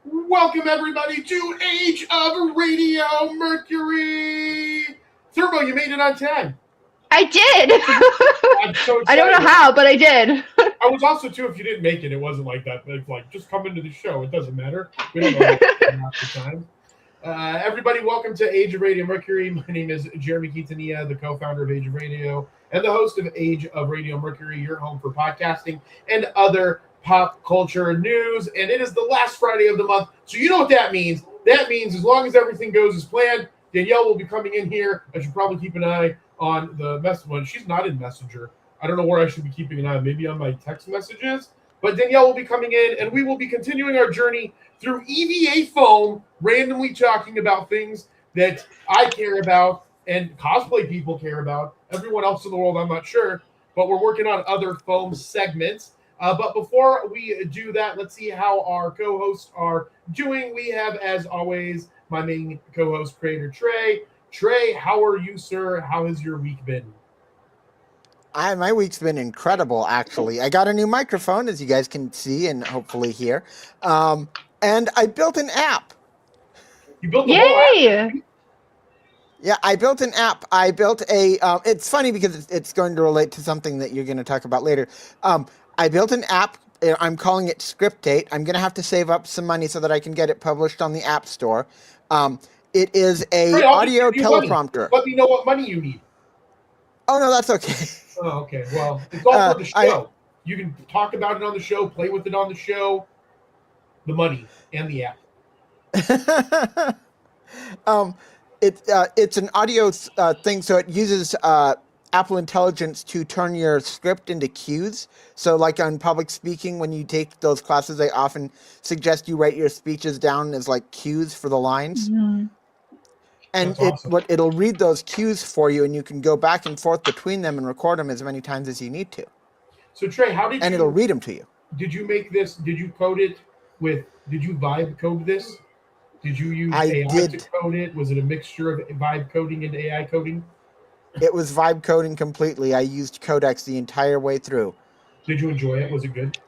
Welcome everybody to Age of Radio Mercury. Turbo, you made it on time. I did. I'm so excited. I don't know how, but I did. I was also too. If you didn't make it, it wasn't like that. It's like just come into the show. It doesn't matter. We don't know half the time. Everybody, welcome to Age of Radio Mercury. My name is Jeremy Quintanilla, the co-founder of Age of Radio and the host of Age of Radio Mercury, your home for podcasting and other pop culture news. And it is the last Friday of the month. So you know what that means. That means as long as everything goes as planned, Danielle will be coming in here. I should probably keep an eye on the message one. She's not in Messenger. I don't know where I should be keeping an eye. Maybe on my text messages. But Danielle will be coming in, and we will be continuing our journey through EVA foam, randomly talking about things that I care about and cosplay people care about. Everyone else in the world, I'm not sure. But we're working on other foam segments. But before we do that, let's see how our co-hosts are doing. We have, as always, my main co-host, creator Trey. Trey, how are you, sir? How has your week been? My week's been incredible, actually. I got a new microphone, as you guys can see and hopefully hear. And I built an app. You built the whole app? Yeah, I built an app. I built a... it's funny because it's going to relate to something that you're going to talk about later. I built an app. I'm calling it Scriptate. I'm going to have to save up some money so that I can get it published on the App Store. It is a audio teleprompter. Let me know what money you need. Oh, no, that's okay. Oh, okay. Well, it's all for the show. You can talk about it on the show, play with it on the show. The money and the app. It's an audio thing, so it uses Apple Intelligence to turn your script into cues. So like on public speaking, when you take those classes, they often suggest you write your speeches down as like cues for the lines. Mm-hmm. And it'll read those cues for you, and you can go back and forth between them and record them as many times as you need to. So Trey, it'll read them to you. Did you make this? Did you code it did you vibe code this? Did you use AI to code it? Was it a mixture of vibe coding and AI coding? It was vibe coding completely. I used Codex the entire way through. Did you enjoy it? Was it good?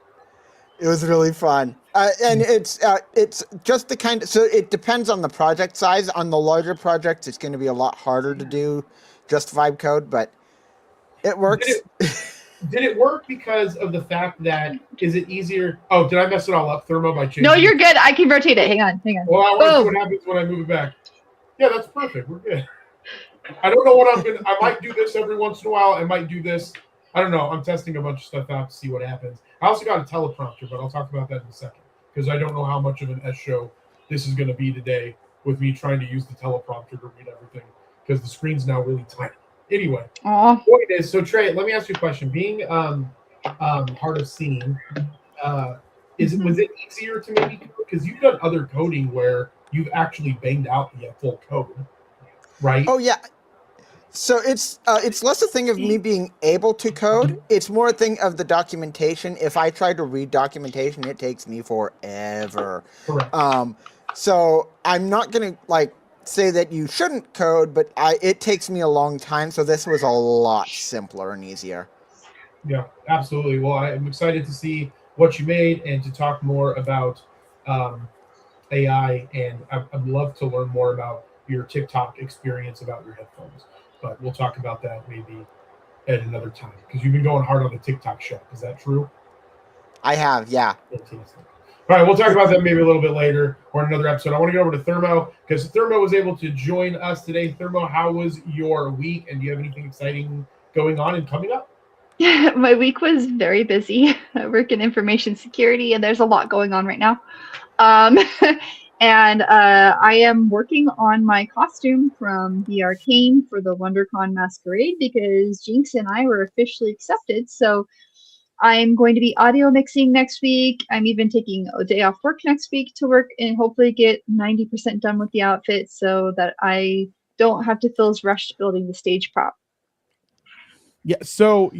It was really fun. And it's just the kind of, so it depends on the project size. On the larger projects, it's going to be a lot harder to do just vibe code, but it works. Did it work because of the fact that, is it easier? Oh, did I mess it all up, Thermo, by changing? No, you're good. I can rotate it. Hang on. Well, I want to see what happens when I move it back. Yeah, that's perfect. We're good. I don't know what I might do this every once in a while. I might do this. I don't know. I'm testing a bunch of stuff out to see what happens. I also got a teleprompter, but I'll talk about that in a second because I don't know how much of an S show this is going to be today with me trying to use the teleprompter to read everything because the screen's now really tiny. Anyway, point is, so Trey, let me ask you a question. Being hard of seeing, was it easier to maybe code? Because you've done other coding where you've actually banged out the full code, right? Oh yeah. So it's less a thing of me being able to code. It's more a thing of the documentation. If I try to read documentation, it takes me forever. Correct. So I'm not gonna say that you shouldn't code, but it takes me a long time. So this was a lot simpler and easier. Yeah, absolutely. Well, I'm excited to see what you made and to talk more about AI. And I'd love to learn more about your TikTok experience about your headphones. But we'll talk about that maybe at another time because you've been going hard on the TikTok show. Is that true? I have, yeah. All right, we'll talk about that maybe a little bit later or in another episode. I want to get over to Thermo because Thermo was able to join us today. Thermo, how was your week? And do you have anything exciting going on and coming up? My week was very busy. I work in information security, and there's a lot going on right now. And I am working on my costume from the Arcane for the WonderCon Masquerade because Jinx and I were officially accepted. So I'm going to be audio mixing next week. I'm even taking a day off work next week to work and hopefully get 90% done with the outfit so that I don't have to feel as rushed building the stage prop. Yeah, so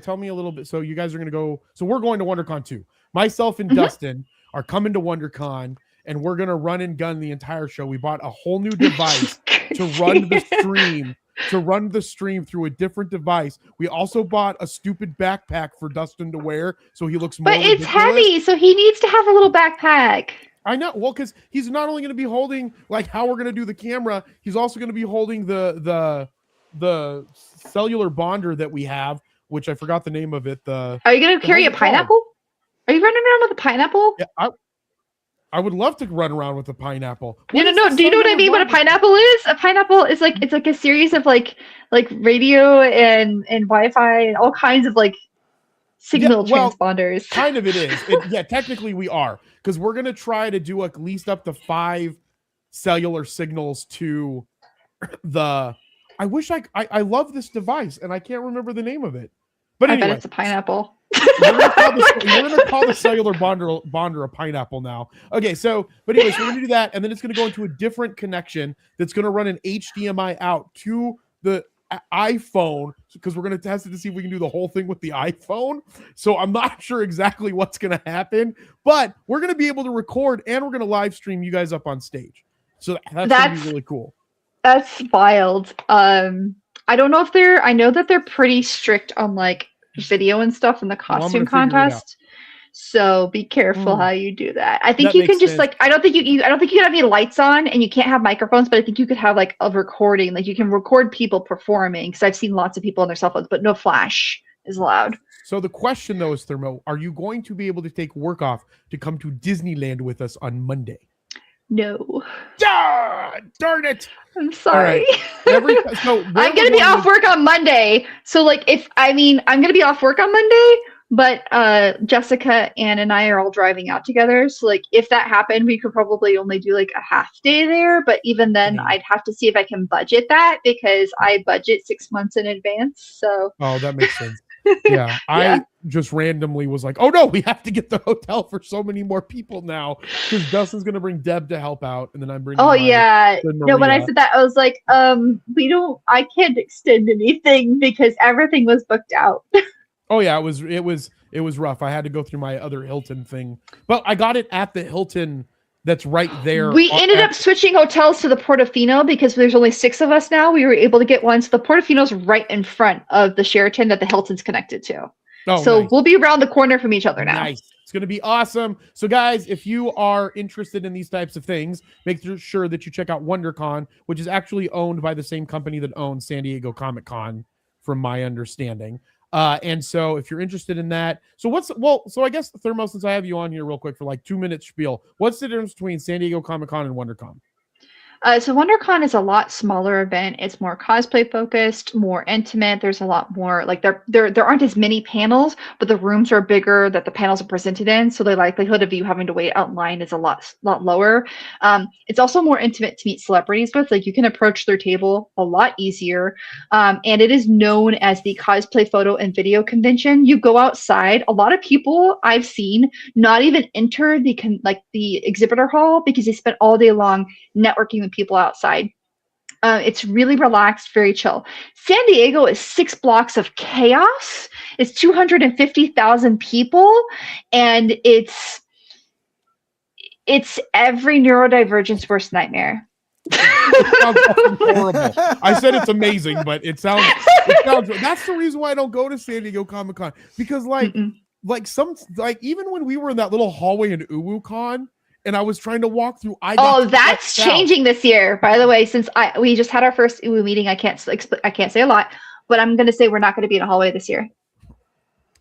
tell me a little bit. So you guys are going to go, so we're going to WonderCon too. Myself and Dustin are coming to WonderCon. And we're going to run and gun the entire show. We bought a whole new device to run the stream through a different device. We also bought a stupid backpack for Dustin to wear so he looks more ridiculous. It's heavy, so he needs to have a little backpack. I know. Well, because he's not only going to be holding like how we're going to do the camera, he's also going to be holding the cellular bonder that we have, which I forgot the name of it. Are you going to carry a pineapple? Are you running around with a pineapple? Yeah, I would love to run around with a pineapple. No. Do you know what I mean? What a pineapple is? A pineapple is like, it's like a series of like radio and Wi-Fi and all kinds of like signal transponders. Kind of it is. Technically we are, because we're going to try to do at least up to 5 cellular signals to the. I wish I love this device and I can't remember the name of it. But anyway, I bet it's a pineapple. We're gonna call the cellular bonder a pineapple now. Okay, so but anyways, we're gonna do that, and then it's gonna go into a different connection that's gonna run an HDMI out to the iPhone, because we're gonna test it to see if we can do the whole thing with the iPhone. So I'm not sure exactly what's gonna happen, but we're gonna be able to record and we're gonna live stream you guys up on stage. So that's gonna be really cool. That's wild. I don't know if I know that they're pretty strict on like video and stuff in the costume contest. So be careful how you do that. I think you can just like, I don't think you can have any lights on and you can't have microphones, but I think you could have like a recording, like you can record people performing, because I've seen lots of people on their cell phones, but no flash is allowed. So the question though is, Thermo, are you going to be able to take work off to come to Disneyland with us on Monday? No. Darn it. I'm sorry. Right. I'm going to be off work on Monday. So like I'm going to be off work on Monday, but Jessica, Ann, and I are all driving out together. So like if that happened, we could probably only do like a half day there. But even then I'd have to see if I can budget that, because I budget 6 months in advance. So. Oh, that makes sense. Yeah. I just randomly was like, oh no, we have to get the hotel for so many more people now, because Dustin's going to bring Deb to help out. And then I'm bringing. No, when I said that, I was like, I can't extend anything because everything was booked out. Oh yeah, it was rough. I had to go through my other Hilton thing, but I got it at the Hilton that's right there. We ended up switching hotels to the Portofino because there's only 6 of us now. We were able to get one. So the Portofino's right in front of the Sheraton that the Hilton's connected to. Oh, so nice. We'll be around the corner from each other now. Nice. It's going to be awesome. So guys, if you are interested in these types of things, make sure that you check out WonderCon, which is actually owned by the same company that owns San Diego Comic-Con, from my understanding. And so if you're interested in that, so I guess Thermo, since I have you on here real quick for like 2-minute spiel, what's the difference between San Diego Comic-Con and WonderCon? So WonderCon is a lot smaller event. It's more cosplay focused, more intimate. There's a lot more, like there aren't as many panels, but the rooms are bigger that the panels are presented in. So the likelihood of you having to wait out in line is a lot lower. It's also more intimate to meet celebrities with. Like you can approach their table a lot easier. And it is known as the cosplay photo and video convention. You go outside. A lot of people I've seen not even enter the exhibitor hall because they spent all day long networking with people outside. It's really relaxed, very chill. San Diego is 6 blocks of chaos. It's 250,000 people, and it's every neurodivergent's worst nightmare. It sounds horrible. I said it's amazing, but it sounds. That's the reason why I don't go to San Diego Comic-Con, because even when we were in that little hallway in UwuCon, and I was trying to walk through. That's changing this year, by the way. Since we just had our first UWU meeting, I can't say a lot, but I'm going to say we're not going to be in a hallway this year.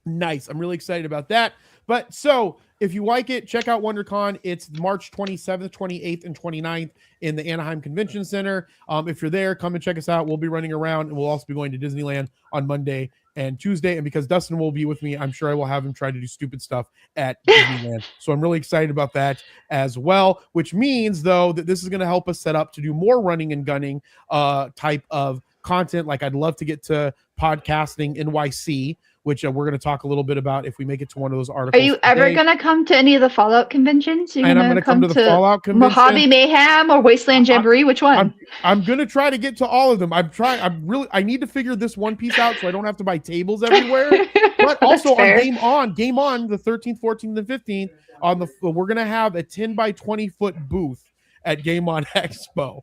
Nice. I'm really excited about that. But so if you like it, check out WonderCon. It's March 27th, 28th, and 29th in the Anaheim Convention Center. If you're there, come and check us out. We'll be running around, and we'll also be going to Disneyland on Monday and Tuesday. And because Dustin will be with me, I'm sure I will have him try to do stupid stuff at Disneyland. So I'm really excited about that as well, which means, though, that this is going to help us set up to do more running and gunning type of content. Like I'd love to get to podcasting NYC, which we're going to talk a little bit about if we make it to one of those articles. Are you ever going to come to any of the Fallout conventions? And I'm going to come to the Fallout convention. Mojave Mayhem or Wasteland Jamboree? Which one? I'm going to try to get to all of them. I need to figure this one piece out so I don't have to buy tables everywhere. But also on Game On, the 13th, 14th, and 15th, we're going to have a 10 by 20 foot booth at Game On Expo.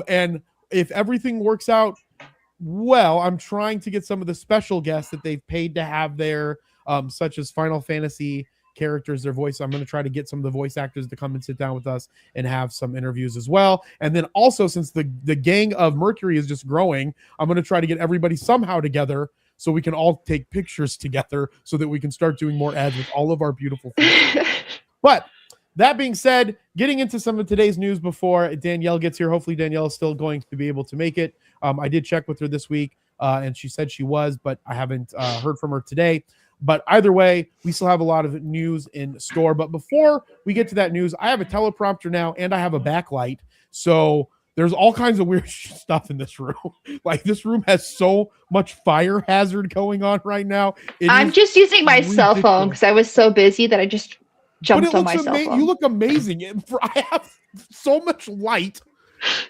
And if everything works out well, I'm trying to get some of the special guests that they've paid to have there, such as Final Fantasy characters, their voice. I'm going to try to get some of the voice actors to come and sit down with us and have some interviews as well. And then also, since the gang of Mercury is just growing, I'm going to try to get everybody somehow together so we can all take pictures together so that we can start doing more ads with all of our beautiful faces. But that being said, getting into some of today's news before Danielle gets here. Hopefully Danielle is still going to be able to make it. I did check with her this week, and she said she was, but I haven't heard from her today. But either way, we still have a lot of news in store. But before we get to that news, I have a teleprompter now, and I have a backlight. So there's all kinds of weird stuff in this room. Like, this room has so much fire hazard going on right now. I'm just using my cell phone because I was so busy that I just jumped on my cell phone. You look amazing. I have so much light.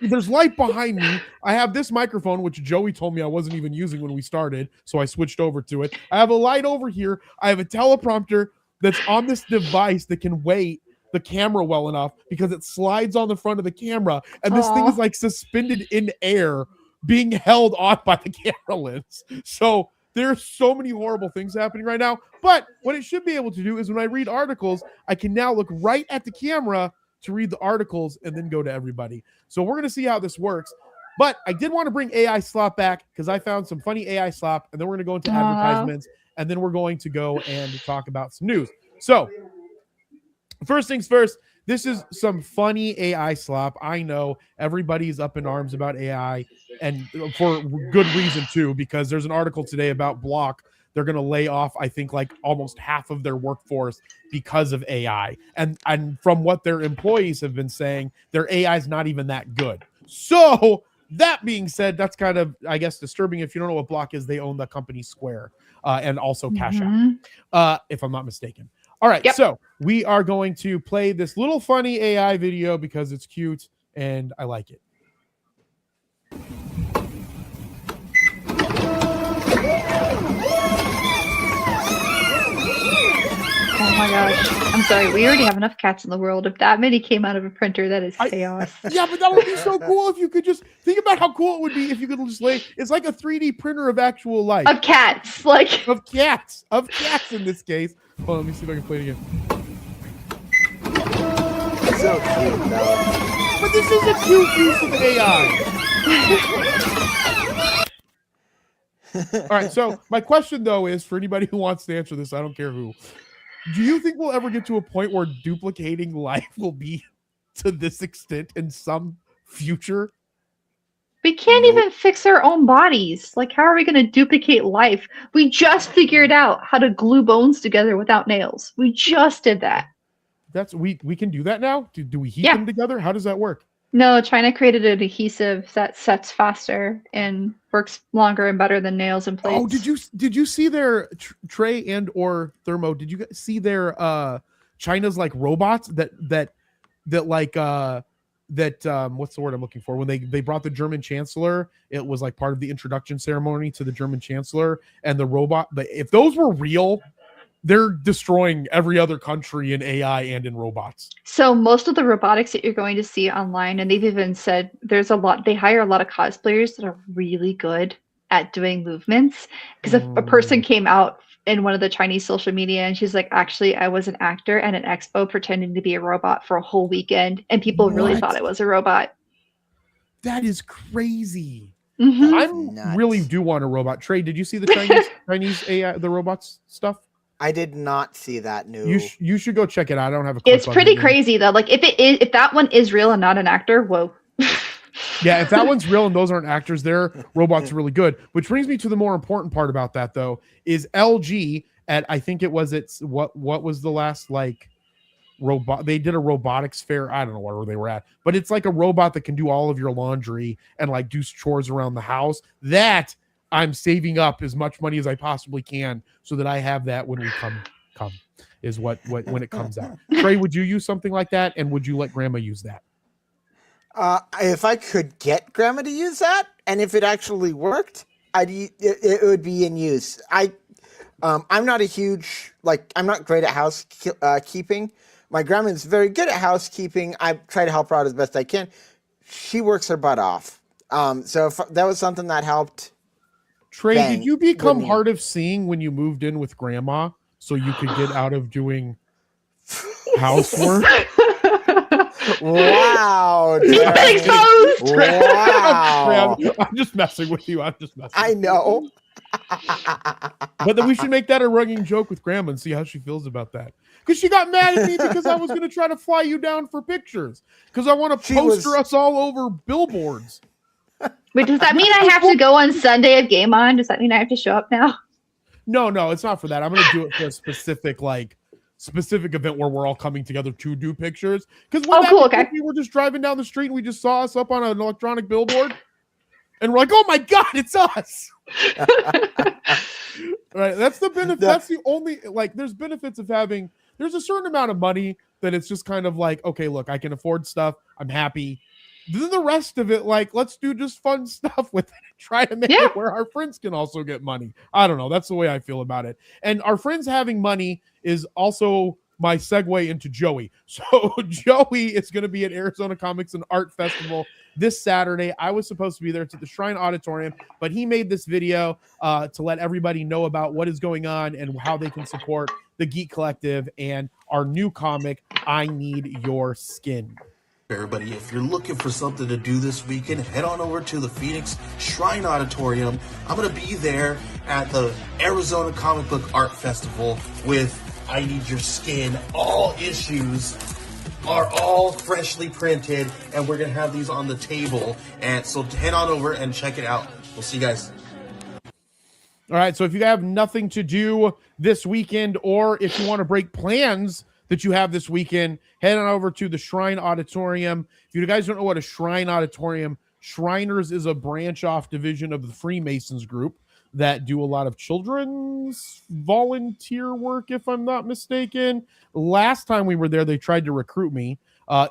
There's light behind me. I have this microphone, which Joey told me I wasn't even using when we started, so I switched over to it. I have a light over here. I have a teleprompter that's on this device that can weigh the camera well enough because it slides on the front of the camera, and this thing is like suspended in air, being held on by the camera lens. So there's so many horrible things happening right now. But what it should be able to do is when I read articles, I can now look right at the camera to read the articles and then go to everybody. So we're going to see how this works. But I did want to bring AI Slop back because I found some funny AI Slop, and then we're going to go into advertisements, and then we're going to go and talk about some news. So first things first, this is some funny AI slop. I know everybody's up in arms about AI, and for good reason too, because there's an article today about Block. They're going to lay off, I think, like almost half of their workforce because of AI. And from what their employees have been saying, their AI is not even that good. So that being said, that's kind of, I guess, disturbing. If you don't know what Block is, they own the company Square and also Cash App, if I'm not mistaken. All right, so we are going to play this little funny AI video because it's cute and I like it. Oh my gosh. I'm sorry. We already have enough cats in the world. If that many came out of a printer, that is chaos. Yeah, but that would be so cool if you could just think about how cool it would be if you could just it's like a 3D printer of actual life. Of cats. Like of cats in this case. Hold on, let me see if I can play it again. So cute, though. But this is a cute use of AI. All right, so my question, though, is for anybody who wants to answer this, I don't care who. Do you think we'll ever get to a point where duplicating life will be to this extent in some future? we can't even fix our own bodies. Like, how are we going to duplicate life? We just figured out how to glue bones together without nails. We just did that. We can do that now? Do we heat them together? How does that work? No, China created an adhesive that sets faster and works longer and better than nails and plates. Oh, did you see their Trey and or Thermo? Did you see their China's like robots that what's the word I'm looking for? When they brought the German chancellor, it was like part of the introduction ceremony to the German chancellor, and the robot. But if those were real, they're destroying every other country in AI and in robots. So most of the robotics that you're going to see online, and they've even said they hire a lot of cosplayers that are really good at doing movements. Because a person came out in one of the Chinese social media and she's like, actually, I was an actor at an expo pretending to be a robot for a whole weekend. And people really thought it was a robot. That is crazy. Mm-hmm. I really do want a robot. Trey, did you see the Chinese AI, the robots stuff? I did not see that news. You should go check it out. I don't have a clip. It's pretty crazy though. Like if that one is real and not an actor, whoa. Yeah, if that one's real and those aren't actors, their robots are really good. Which brings me to the more important part about that though, is LG at I think it was what was the last like robot they did a robotics fair. I don't know where they were at, but it's like a robot that can do all of your laundry and like do chores around the house. That I'm saving up as much money as I possibly can so that I have that when we come is what when it comes out. Trey, would you use something like that, and would you let Grandma use that? If I could get Grandma to use that, and if it actually worked, it would be in use. I'm not a huge I'm not great at housekeeping. My grandma's very good at housekeeping. I try to help her out as best I can. She works her butt off. So if that was something that helped. Trey, did you become hard of seeing when you moved in with Grandma so you could get out of doing Housework. Wow. He's been Jeremy. exposed. Wow. I'm just messing with you. I'm just messing. I know. But then we should make that a running joke with Grandma and see how she feels about that. Because she got mad at me because I was going to try to fly you down for pictures. Because I want to poster us all over billboards. Wait, does that mean I have to go on Sunday at Game On? Does that mean I have to show up now? No, it's not for that. I'm going to do it for a specific event where we're all coming together to do pictures. Because Okay. We were just driving down the street and we just saw us up on an electronic billboard. And we're like, oh my God, it's us. Right. That's the benefit. That's the only, there's benefits of having, there's a certain amount of money that it's just kind of like, okay, look, I can afford stuff. I'm happy. Then the rest of it, let's do just fun stuff with it. Try to make it where our friends can also get money. I don't know. That's the way I feel about it. And our friends having money is also my segue into Joey. So Joey is going to be at Arizona Comics and Art Festival this Saturday. I was supposed to be there. It's at the Shrine Auditorium, but he made this video to let everybody know about what is going on and how they can support the Geek Collective and our new comic, I Need Your Skin. Everybody, if you're looking for something to do this weekend, head on over to the Phoenix Shrine Auditorium. I'm going to be there at the Arizona Comic Book Art Festival with I Need Your Skin. All issues are all freshly printed, and we're going to have these on the table. And so head on over and check it out. We'll see you guys. All right, so if you have nothing to do this weekend, or if you want to break plans that you have this weekend, head on over to the Shrine Auditorium. If you guys don't know what a Shrine Auditorium, Shriners is a branch off division of the Freemasons group that do a lot of children's volunteer work, if I'm not mistaken. Last time we were there, they tried to recruit me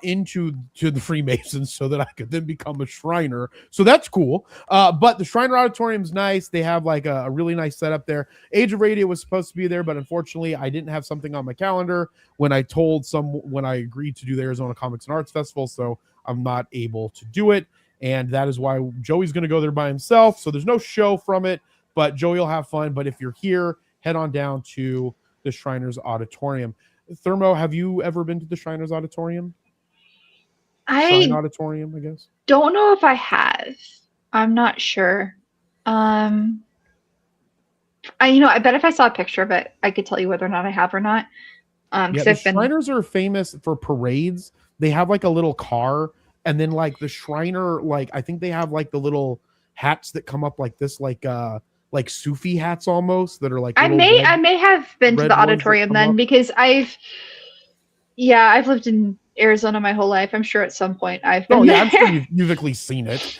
into the Freemasons so that I could then become a Shriner. So that's cool. But the Shriner Auditorium is nice. They have a really nice setup there. Age of Radio was supposed to be there, but unfortunately I didn't have something on my calendar when I agreed to do the Arizona Comics and Arts Festival. So I'm not able to do it. And that is why Joey's going to go there by himself. So there's no show from it, but Joey will have fun. But if you're here, head on down to the Shriners Auditorium. Thermo, have you ever been to the Shriners Auditorium? Shrine Auditorium, I guess. Don't know if I have. I'm not sure. I bet if I saw a picture of it, I could tell you whether or not I have or not. The Shriners are famous for parades. They have a little car, and then the Shriner, I think they have the little hats that come up like this, like Sufi hats almost that are I may have been to the auditorium then because I've lived in Arizona my whole life. I'm sure at some point I've been there. I'm sure you've at least seen it.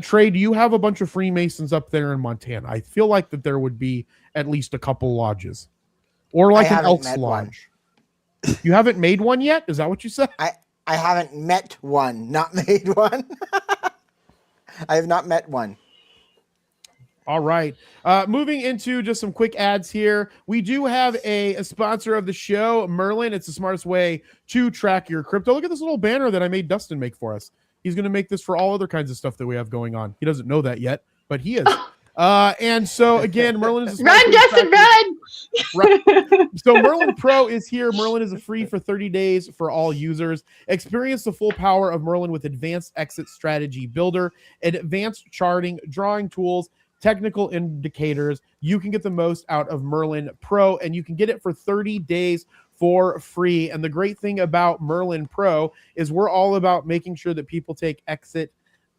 Trey, do you have a bunch of Freemasons up there in Montana? I feel like that there would be at least a couple lodges, or an Elks lodge. You haven't made one yet? Is that what you said? I haven't met one, not made one. I have not met one. All right. Moving into just some quick ads here. We do have a sponsor of the show, Merlin. It's the smartest way to track your crypto. Look at this little banner that I made Dustin make for us. He's going to make this for all other kinds of stuff that we have going on. He doesn't know that yet, but he is. And so again, Merlin is run, Dustin, run! Right. So Merlin Pro is here. Merlin is free for 30 days for all users. Experience the full power of Merlin with advanced exit strategy builder, advanced charting, drawing tools, technical indicators. You can get the most out of Merlin Pro, and you can get it for 30 days for free. And the great thing about Merlin Pro is we're all about making sure that people they exit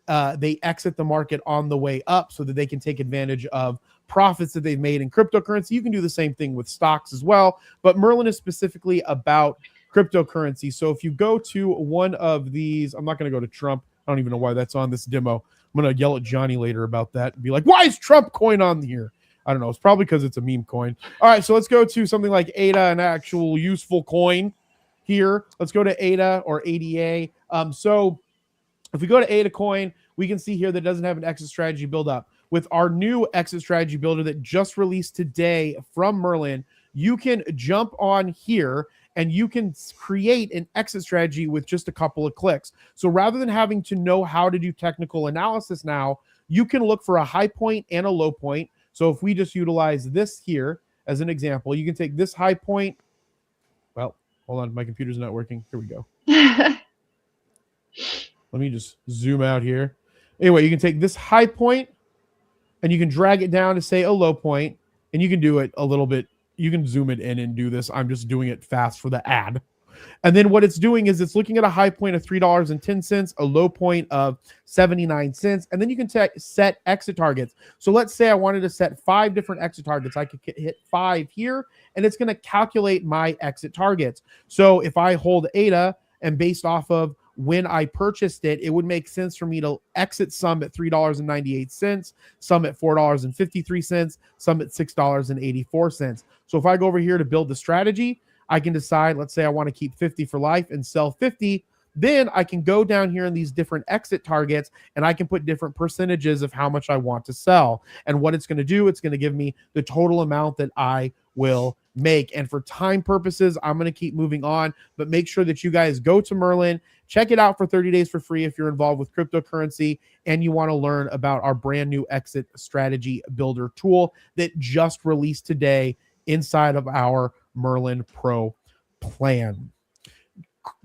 the market on the way up so that they can take advantage of profits that they've made in cryptocurrency. You can do the same thing with stocks as well, but Merlin is specifically about cryptocurrency. So if you go to one of these, I'm not going to go to Trump. I don't even know why that's on this demo. I'm going to yell at Johnny later about that and be like, why is Trump coin on here? I don't know. It's probably because it's a meme coin. All right, so let's go to something like ADA, an actual useful coin here. Let's go to ADA or ADA. So if we go to ADA coin, we can see here that it doesn't have an exit strategy build up. With our new exit strategy builder that just released today from Merlin, you can jump on here and you can create an exit strategy with just a couple of clicks. So rather than having to know how to do technical analysis now, you can look for a high point and a low point. So if we just utilize this here as an example, you can take this high point. Well, Hold on, my computer's not working. Here we go. Let me just zoom out here. Anyway, you can take this high point and you can drag it down to say a low point, and you can do it a little bit. You can zoom it in and do this. I'm just doing it fast for the ad. And then what it's doing is it's looking at a high point of $3.10, a low point of 79 cents, and then you can set exit targets. So let's say I wanted to set 5 different exit targets. I could hit 5 here, and it's going to calculate my exit targets. So if I hold ADA, and based off of when I purchased it, it would make sense for me to exit some at $3.98, some at $4.53, some at $6.84. So if I go over here to build the strategy, I can decide, let's say I want to keep 50 for life and sell 50. Then I can go down here in these different exit targets, and I can put different percentages of how much I want to sell. And what it's going to do, it's going to give me the total amount that I will make. And for time purposes, I'm going to keep moving on, but make sure that you guys go to Merlin, check it out for 30 days for free if you're involved with cryptocurrency and you want to learn about our brand new exit strategy builder tool that just released today inside of our Merlin Pro plan.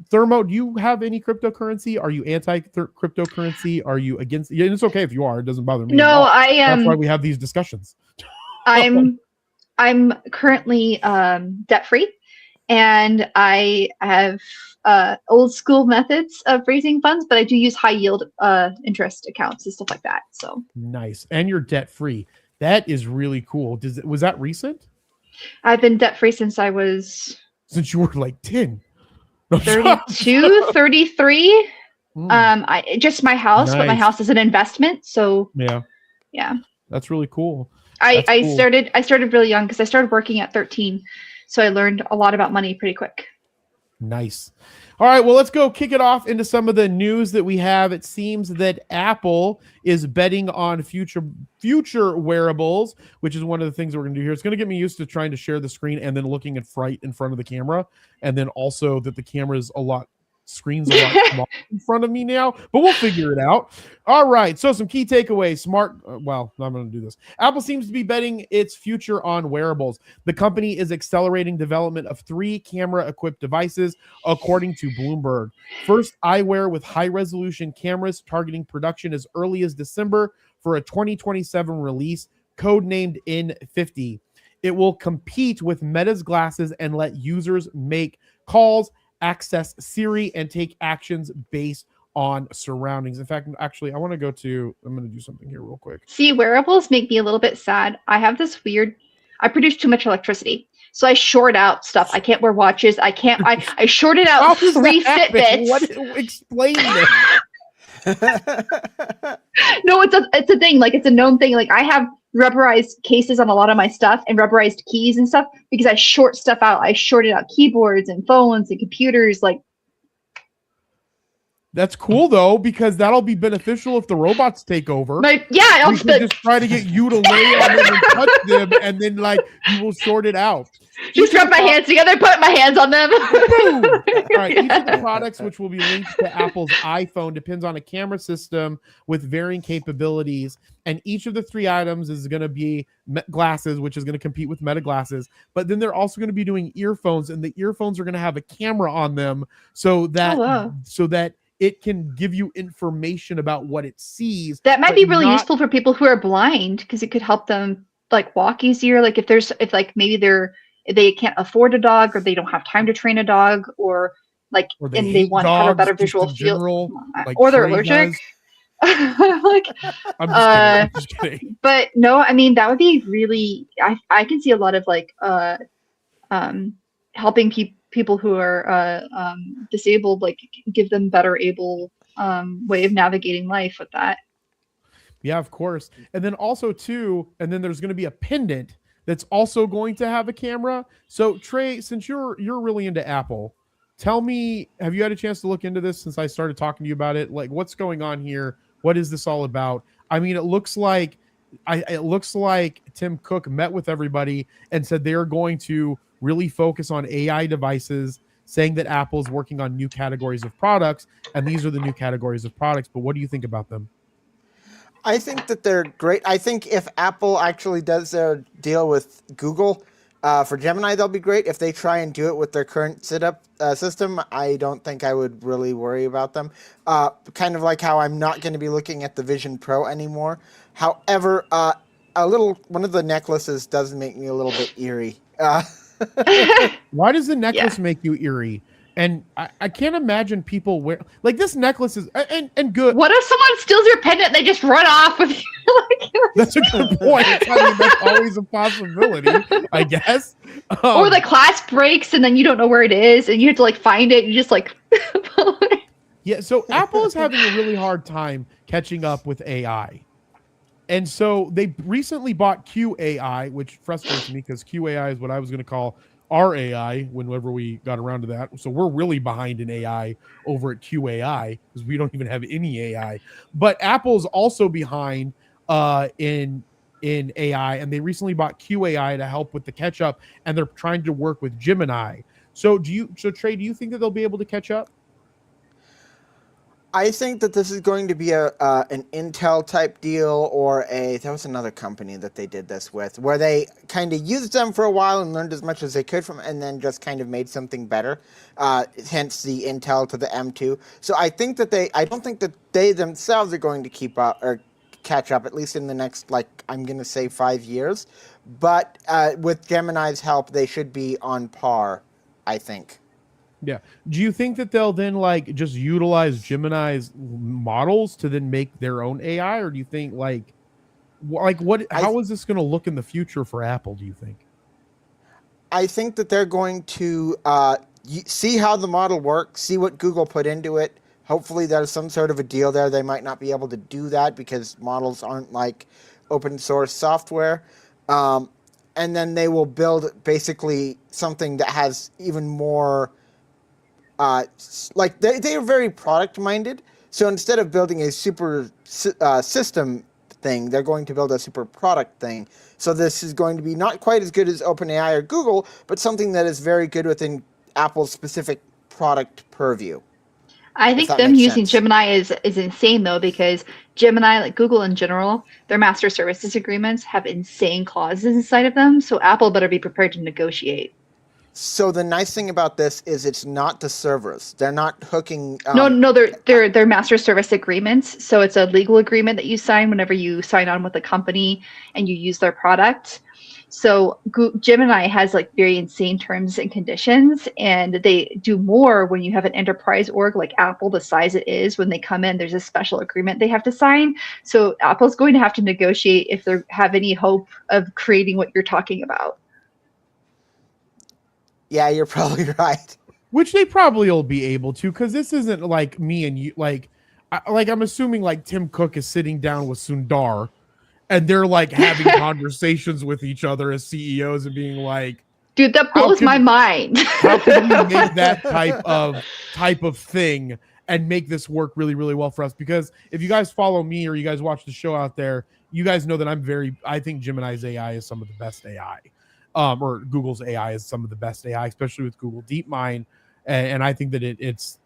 Thermo, do you have any cryptocurrency? Are you anti-cryptocurrency? Are you against? Yeah, it's okay if you are. It doesn't bother me. No, I am. That's why we have these discussions. I'm currently debt free, and I have old school methods of raising funds, but I do use high yield interest accounts and stuff like that. So nice, and you're debt free. That is really cool. Was that recent? I've been debt free since you were like 10. 32, 33. I just my house, nice. But my house is an investment. So yeah, that's really cool. I started really young because I started working at 13, so I learned a lot about money pretty quick. Nice. All right, well, let's go kick it off into some of the news that we have. It seems that Apple is betting on future wearables, which is one of the things we're going to do here. It's going to get me used to trying to share the screen and then looking at fright in front of the camera, and then also that the camera is screen's a lot smaller in front of me now, but we'll figure it out. All right, so some key takeaways. I'm going to do this. Apple seems to be betting its future on wearables. The company is accelerating development of 3 camera-equipped devices, according to Bloomberg. First, eyewear with high-resolution cameras targeting production as early as December for a 2027 release, codenamed N50. It will compete with Meta's glasses and let users make calls, access Siri, and take actions based on surroundings. In fact, actually, I'm going to do something here real quick. See, wearables make me a little bit sad. I have this I produce too much electricity. So I short out stuff. I can't wear watches. I shorted out 3 Fitbits. Explain this. No, it's a thing. Like, it's a known thing. Like, I have rubberized cases on a lot of my stuff and rubberized keys and stuff because I short stuff out. I shorted out keyboards and phones and computers. Like, that's cool though, because that'll be beneficial if the robots take over. I'll just try to get you to lay on them and touch them, and then you will sort it out. Just rub my hands together, put my hands on them. All right, each of the products which will be linked to Apple's iPhone depends on a camera system with varying capabilities, and each of the 3 items is going to be glasses, which is going to compete with Meta glasses, but then they're also going to be doing earphones, and the earphones are going to have a camera on them so that it can give you information about what it sees. That might be really useful for people who are blind, because it could help them walk easier. Like if maybe they can't afford a dog, or they don't have time to train a dog, or they want to have a better visual field, or they're allergic. I'm just kidding. But no, I mean, that would be really. I can see a lot of helping people who are disabled, give them better able way of navigating life with that. Yeah, of course. And then also then there's going to be a pendant that's also going to have a camera. So Trey, since you're really into Apple, tell me, have you had a chance to look into this since I started talking to you about it? What's going on here? What is this all about? I mean, it looks like Tim Cook met with everybody and said they're going to really focus on AI devices, saying that Apple's working on new categories of products, and these are the new categories of products. But what do you think about them? I think that they're great. I think if Apple actually does their deal with Google For Gemini, they'll be great. If they try and do it with their current system, I don't think I would really worry about them. Kind of like how I'm not going to be looking at the Vision Pro anymore. However, one of the necklaces does make me a little bit eerie. Why does the necklace make you eerie? And I can't imagine people wear like this necklace is and good. What if someone steals your pendant and they just run off with you? That's a good point. I mean, that's always a possibility, I guess. Or the clasp breaks and then you don't know where it is and you have to like find it and you just like yeah, so Apple is having a really hard time catching up with AI. And so they recently bought QAI, which frustrates me because QAI is what I was going to call our AI whenever we got around to that. So we're really behind in AI over at QAI because we don't even have any AI. But Apple's also behind in AI, and they recently bought QAI to help with the catch up, and they're trying to work with Gemini. So Trey, do you think that they'll be able to catch up? I think that this is going to be an Intel type deal, or there was another company that they did this with, where they kind of used them for a while and learned as much as they could from, and then just kind of made something better. Hence the Intel to the M2. So I think that I don't think that they themselves are going to keep up or catch up, at least in the next, I'm going to say 5 years. But with Gemini's help, they should be on par, I think. Yeah. Do you think that they'll then just utilize Gemini's models to then make their own AI, or do you think how is this going to look in the future for Apple? Do you think? I think that they're going to see how the model works, see what Google put into it. Hopefully, there's some sort of a deal there. They might not be able to do that because models aren't like open source software. And then they will build basically something that has even more. They are very product minded. So instead of building a super system thing, they're going to build a super product thing. So this is going to be not quite as good as OpenAI or Google, but something that is very good within Apple's specific product purview. I think them using Gemini is insane though, because Gemini, like Google in general, their master services agreements have insane clauses inside of them. So Apple better be prepared to negotiate. So the nice thing about this is it's not the servers. They're not hooking. No, they're master service agreements. So it's a legal agreement that you sign whenever you sign on with a company and you use their product. So Gemini has very insane terms and conditions, and they do more when you have an enterprise org like Apple, the size it is. When they come in, there's a special agreement they have to sign. So Apple's going to have to negotiate if they have any hope of creating what you're talking about. Yeah, you're probably right. Which they probably will be able to, because this isn't like me and you. I'm assuming Tim Cook is sitting down with Sundar, and they're having conversations with each other as CEOs and being like, "Dude, that blows my mind. How can we make that type of thing and make this work really, really well for us?" Because if you guys follow me or you guys watch the show out there, you guys know that I think Gemini's AI is some of the best AI. Or Google's AI is some of the best AI, especially with Google DeepMind. And I think that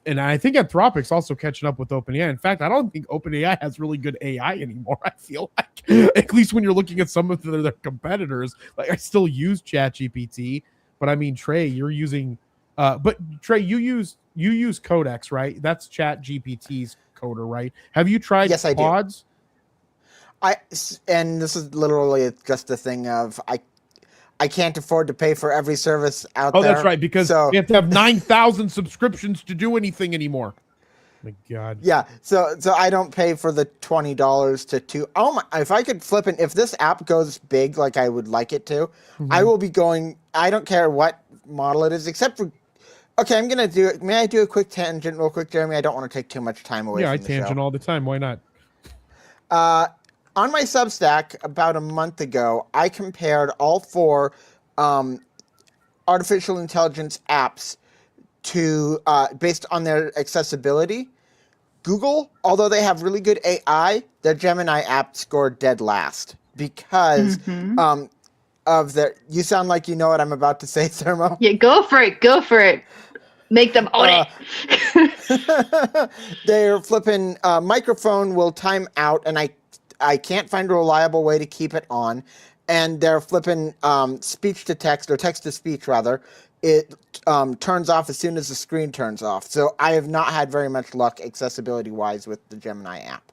and I think Anthropic's also catching up with OpenAI. In fact, I don't think OpenAI has really good AI anymore. I feel at least when you're looking at some of their competitors, I still use ChatGPT, but I mean, Trey, you're using, but Trey, you use Codex, right? That's ChatGPT's coder, right? Have you tried Yes, Pods? I do. And this is literally just a thing of I can't afford to pay for every service out there. Oh, that's right, because you have to have 9,000 subscriptions to do anything anymore. My God. Yeah, so I don't pay for the $20 to two. Oh my! If I could flip it, if this app goes big like I would like it to, I will be going. I don't care what model it is, except for. Okay, I'm gonna do it. May I do a quick tangent, real quick, Jeremy? I don't want to take too much time away. Yeah, from the tangent show. all the time. Why not? On my Substack, about a month ago, I compared all 4 artificial intelligence apps to based on their accessibility. Google, although they have really good AI, their Gemini app scored dead last because of their. You sound like you know what I'm about to say, Thermo. Yeah, go for it. Make them own it. Their flipping microphone will time out, and I can't find a reliable way to keep it on. and they're flipping speech to text or text to speech rather. It turns off as soon as the screen turns off. So I have not had very much luck accessibility wise with the Gemini app.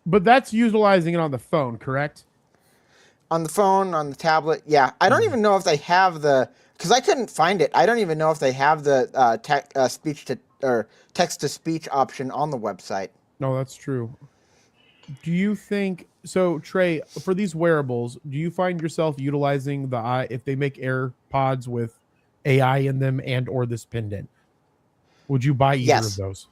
But that's utilizing it on the phone, correct? On the phone, on the tablet, yeah. I don't even know if they have because I couldn't find it. I don't even know if they have the speech to or text to speech option on the website. No, that's true. Do you think so, Trey? For these wearables, do you find yourself utilizing if they make AirPods with AI in them or this pendant? Would you buy either of those?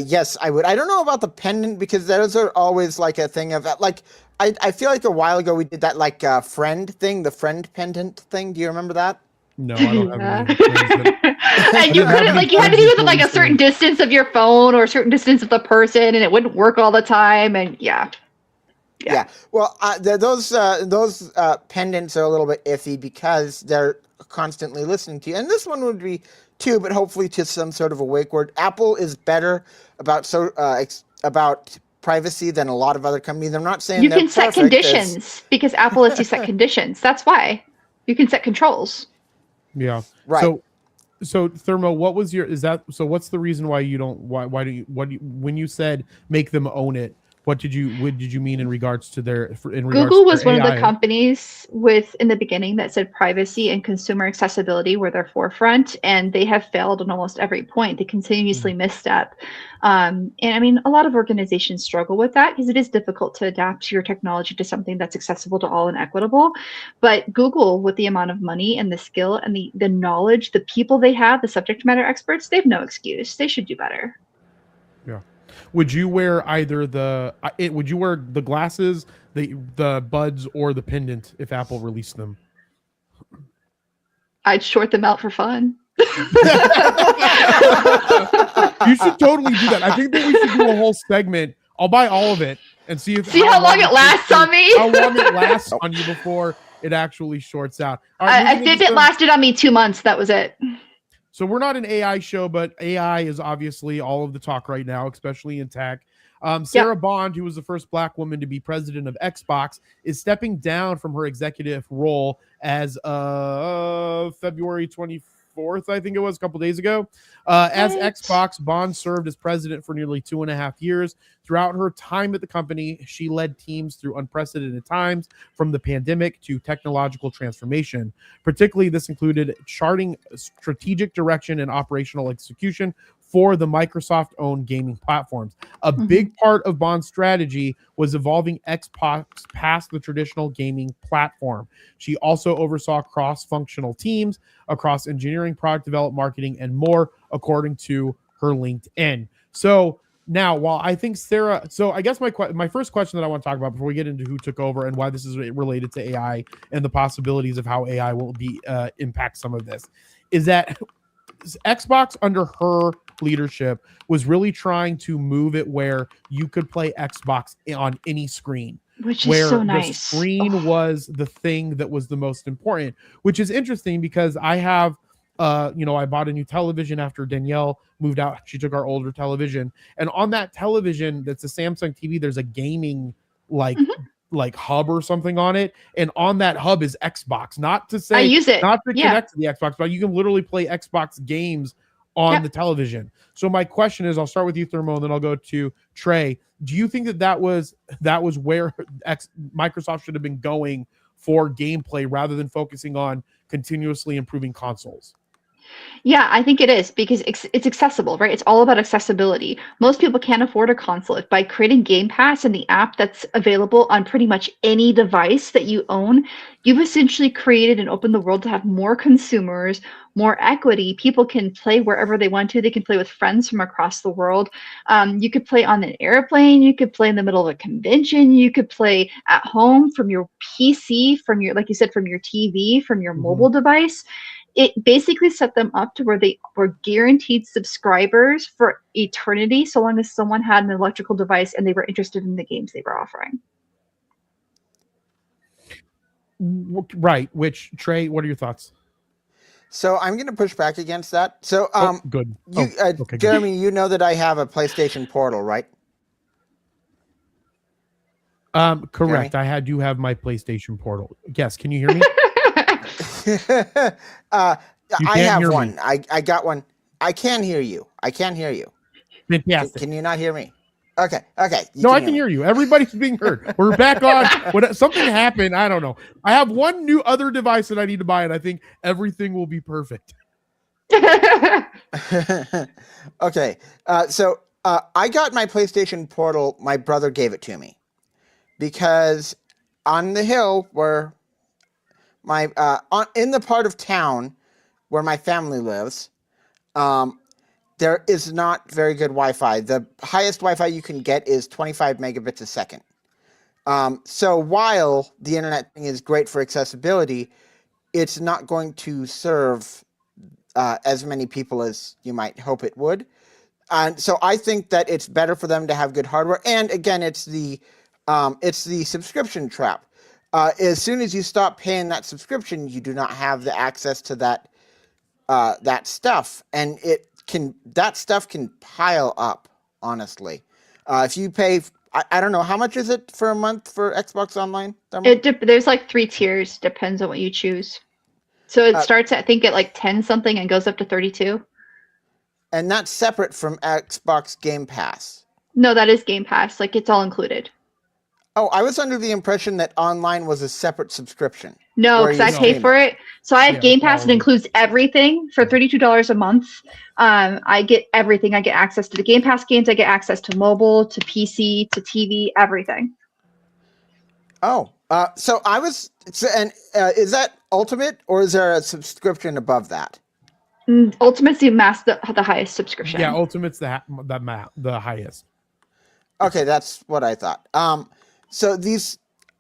Yes, I would. I don't know about the pendant because those are always like a thing of like. I feel like a while ago we did that like friend thing, the friend pendant thing. Do you remember that? No, I don't have any friends and you couldn't you had to be within like a certain distance of your phone or a certain distance of the person, and it wouldn't work all the time. And yeah. Well, those pendants are a little bit iffy because they're constantly listening to you, and this one would be too, but hopefully to some sort of a wake word. Apple is better about privacy than a lot of other companies. I'm not saying you can set conditions because Apple lets you set conditions. That's why you can set controls. Yeah. Right. So Thermo, what's the reason why you don't when you said make them own it, what did you mean in regards to Google was one of the companies in the beginning that said privacy and consumer accessibility were their forefront, and they have failed on almost every point. They continuously misstep. And I mean, a lot of organizations struggle with that because it is difficult to adapt your technology to something that's accessible to all and equitable. But Google, with the amount of money and the skill and the knowledge, the people they have, the subject matter experts, they have no excuse. They should do better. Yeah. Would you wear would you wear the glasses, the buds, or the pendant if Apple released them? I'd short them out for fun. You should totally do that. I think that we should do a whole segment. I'll buy all of it and see how long it lasts on me. How long it lasts on you before it actually shorts out. I think it lasted on me 2 months. That was it. So we're not an AI show, but AI is obviously all of the talk right now, especially in tech. Sarah Bond, who was the first Black woman to be president of Xbox, is stepping down from her executive role as of February 24th, I think it was, a couple days ago. As Xbox, Bond served as president for nearly 2.5 years. Throughout her time at the company, she led teams through unprecedented times, from the pandemic to technological transformation. Particularly, this included charting strategic direction and operational execution for the Microsoft-owned gaming platforms. A big part of Bond's strategy was evolving Xbox past the traditional gaming platform. She also oversaw cross-functional teams across engineering, product development, marketing, and more, according to her LinkedIn. So now, while I think Sarah, I guess my first question that I want to talk about before we get into who took over and why this is related to AI and the possibilities of how AI will impact some of this, is that Xbox under her leadership was really trying to move it where you could play Xbox on any screen. Which is so nice. The screen was the thing that was the most important, which is interesting because I have, I bought a new television after Danielle moved out. She took our older television. And on that television, that's a Samsung TV, there's a gaming like hub or something on it, and on that hub is Xbox. Not to say I use it, not to connect to the Xbox, but you can literally play Xbox games on the television. So my question is, I'll start with you, Thermo, and then I'll go to Trey. Do you think that was where Microsoft should have been going for gameplay rather than focusing on continuously improving consoles? Yeah, I think it is because it's accessible, right? It's all about accessibility. Most people can't afford a console. By creating Game Pass and the app that's available on pretty much any device that you own, you've essentially created and opened the world to have more consumers, more equity. People can play wherever they want to. They can play with friends from across the world. You could play on an airplane. You could play in the middle of a convention. You could play at home from your PC, from your, like you said, from your TV, from your mobile device. It basically set them up to where they were guaranteed subscribers for eternity, so long as someone had an electrical device and they were interested in the games they were offering. Right. Which, Trey, what are your thoughts? So I'm going to push back against that. So, good. Jeremy, you know that I have a PlayStation Portal, right? Correct. I do have my PlayStation Portal. Yes. Can you hear me? I can't have hear one. me. I got one. I can hear you. Fantastic. Can you not hear me? Okay. No, I can hear you. Everybody's being heard. We're back on. When something happened, I don't know. I have one new other device that I need to buy, and I think everything will be perfect. Okay. So I got my PlayStation Portal. My brother gave it to me because on the hill where my in the part of town where my family lives, there is not very good Wi-Fi. The highest Wi-Fi you can get is 25 megabits a second. So while the internet thing is great for accessibility, it's not going to serve as many people as you might hope it would. And so I think that it's better for them to have good hardware. And again, it's the subscription trap. As soon as you stop paying that subscription, you do not have the access to that stuff, and that stuff can pile up. Honestly, if you pay, I don't know how much is it for a month for Xbox Online. There's like 3 tiers, depends on what you choose. So it starts at, I think, at like 10 something and goes up to 32. And that's separate from Xbox Game Pass. No, that is Game Pass. Like, it's all included. Oh, I was under the impression that online was a separate subscription. No, because I pay for it. So I have Game Pass. It includes everything for $32 a month. I get everything. I get access to the Game Pass games. I get access to mobile, to PC, to TV, everything. Oh, so I was, and is that Ultimate, or is there a subscription above that? Ultimate's the highest subscription. Yeah, Ultimate's the highest. Okay, that's what I thought. So these,